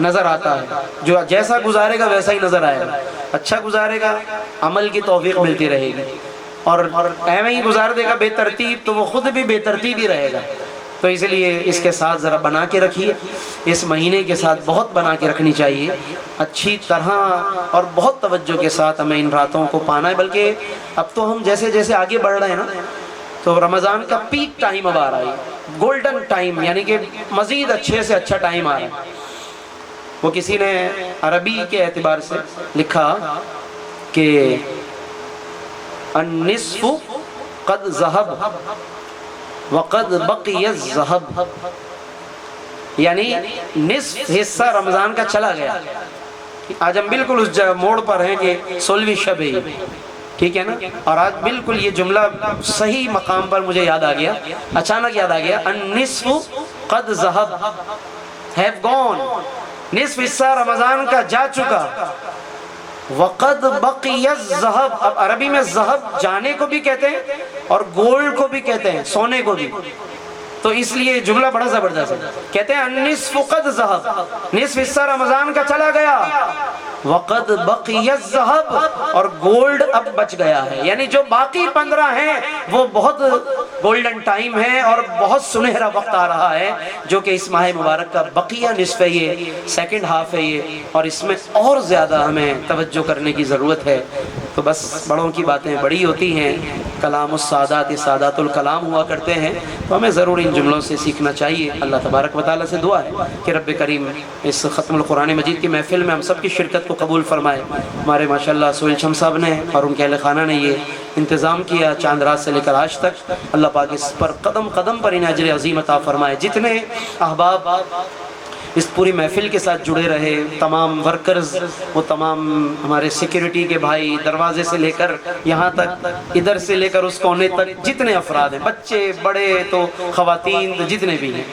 نظر آتا ہے، جو جیسا گزارے گا ویسا ہی نظر آئے گا، اچھا گزارے گا عمل کی توفیق ملتی رہے گی، اور ایویں ہی گزار دے گا بے ترتیب تو وہ خود بھی بے ترتیب ہی رہے گا۔ تو اس لیے اس کے ساتھ ذرا بنا کے رکھیے، اس مہینے کے ساتھ بہت بنا کے رکھنی چاہیے، اچھی طرح اور بہت توجہ کے ساتھ ہمیں ان راتوں کو پانا ہے۔ بلکہ اب تو ہم جیسے جیسے آگے بڑھ رہے ہیں نا، تو رمضان کا پیک ٹائم اب آ رہا ہے، گولڈن ٹائم، یعنی کہ مزید اچھے سے اچھا ٹائم آ رہا ہے۔ وہ کسی نے عربی کے اعتبار سے لکھا کہ النصف قد ذہب وقد بقی الذہب، یعنی نصف حصہ رمضان کا چلا گیا۔ آج ہم بالکل اس موڑ پر ہیں کہ 16ویں شب ہے، ٹھیک ہے نا، اور آج بالکل یہ جملہ صحیح مقام پر مجھے یاد آ گیا، اچانک یاد آ گیا، النصف قد ذہب، have gone، نصف حصہ رمضان کا جا چکا، وقد بقی الذہب، اب عربی میں ذہب جانے کو بھی کہتے ہیں اور گولڈ کو بھی کہتے ہیں، سونے کو بھی، تو اس لیے جملہ بڑا زبردست ہے۔ کہتے ہیں النصف قد ذہب، نصف حصہ رمضان کا چلا گیا، وقد بقی الذہب، اور گولڈ اب بچ گیا ہے، یعنی جو باقی 15 ہیں وہ بہت گولڈن ٹائم ہے اور بہت سنہرا وقت آ رہا ہے، جو کہ اس ماہ مبارک کا بقیہ نصف ہے، یہ سیکنڈ ہاف ہے یہ، اور اس میں اور زیادہ ہمیں توجہ کرنے کی ضرورت ہے۔ تو بس بڑوں کی باتیں بڑی ہوتی ہیں، کلام السادات سادات الکلام ہوا کرتے ہیں، تو ہمیں ضرور ان جملوں سے سیکھنا چاہیے۔ اللہ تبارک و تعالیٰ سے دعا ہے کہ رب کریم اس ختم القرآن مجید کی محفل میں ہم سب کی شرکت کو قبول فرمائے۔ ہمارے ماشاءاللہ سہیل شمس صاحب نے اور ان کے اہل خانہ نے یہ انتظام کیا چاند رات سے لے کر آج تک، اللہ پاک اس پر قدم قدم پر انہیں اجر عظیم عطا فرمائے۔ جتنے احباب اس پوری محفل کے ساتھ جڑے رہے، تمام ورکرز، وہ تمام ہمارے سیکیورٹی کے بھائی، دروازے سے لے کر یہاں تک، ادھر سے لے کر اس کونے تک جتنے افراد ہیں، بچے بڑے تو خواتین تو جتنے بھی ہیں،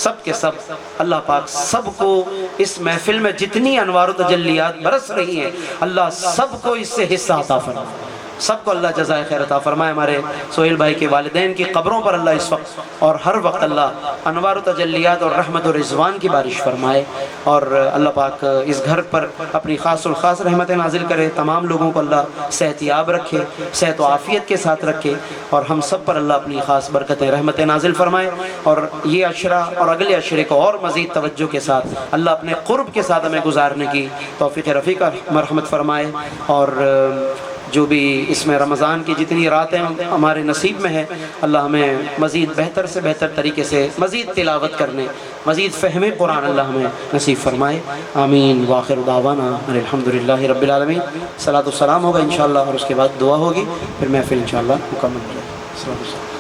سب کے سب اللہ پاک سب کو اس محفل میں جتنی انوار و تجلیات برس رہی ہیں، اللہ سب کو اس سے حصہ عطا فرمائے، سب کو اللہ جزائے خیر عطا فرمائے۔ ہمارے سہیل بھائی کے والدین کی قبروں پر اللہ اس وقت اور ہر وقت اللہ انوار و تجلیات اور رحمت و رضوان کی بارش فرمائے، اور اللہ پاک اس گھر پر اپنی خاص الخاص رحمت نازل کرے، تمام لوگوں کو اللہ صحت یاب رکھے، صحت و عافیت کے ساتھ رکھے، اور ہم سب پر اللہ اپنی خاص برکتیں رحمت نازل فرمائے، اور یہ عشرہ اور اگلے عشرے کو اور مزید توجہ کے ساتھ اللہ اپنے قرب کے ساتھ ہمیں گزارنے کی توفیق رفیقہ مرحمت فرمائے، اور جو بھی اس میں رمضان کی جتنی راتیں ہمارے نصیب میں ہیں، اللہ ہمیں مزید بہتر سے بہتر طریقے سے مزید تلاوت کرنے، مزید فہم قرآن اللہ ہمیں نصیب فرمائے، آمین۔ وآخر دعوانا الحمدللہ رب العالمین۔ صلاۃ و سلام ہوگا انشاءاللہ، اور اس کے بعد دعا ہوگی، پھر محفل انشاءاللہ مکمل ہو جائے گی۔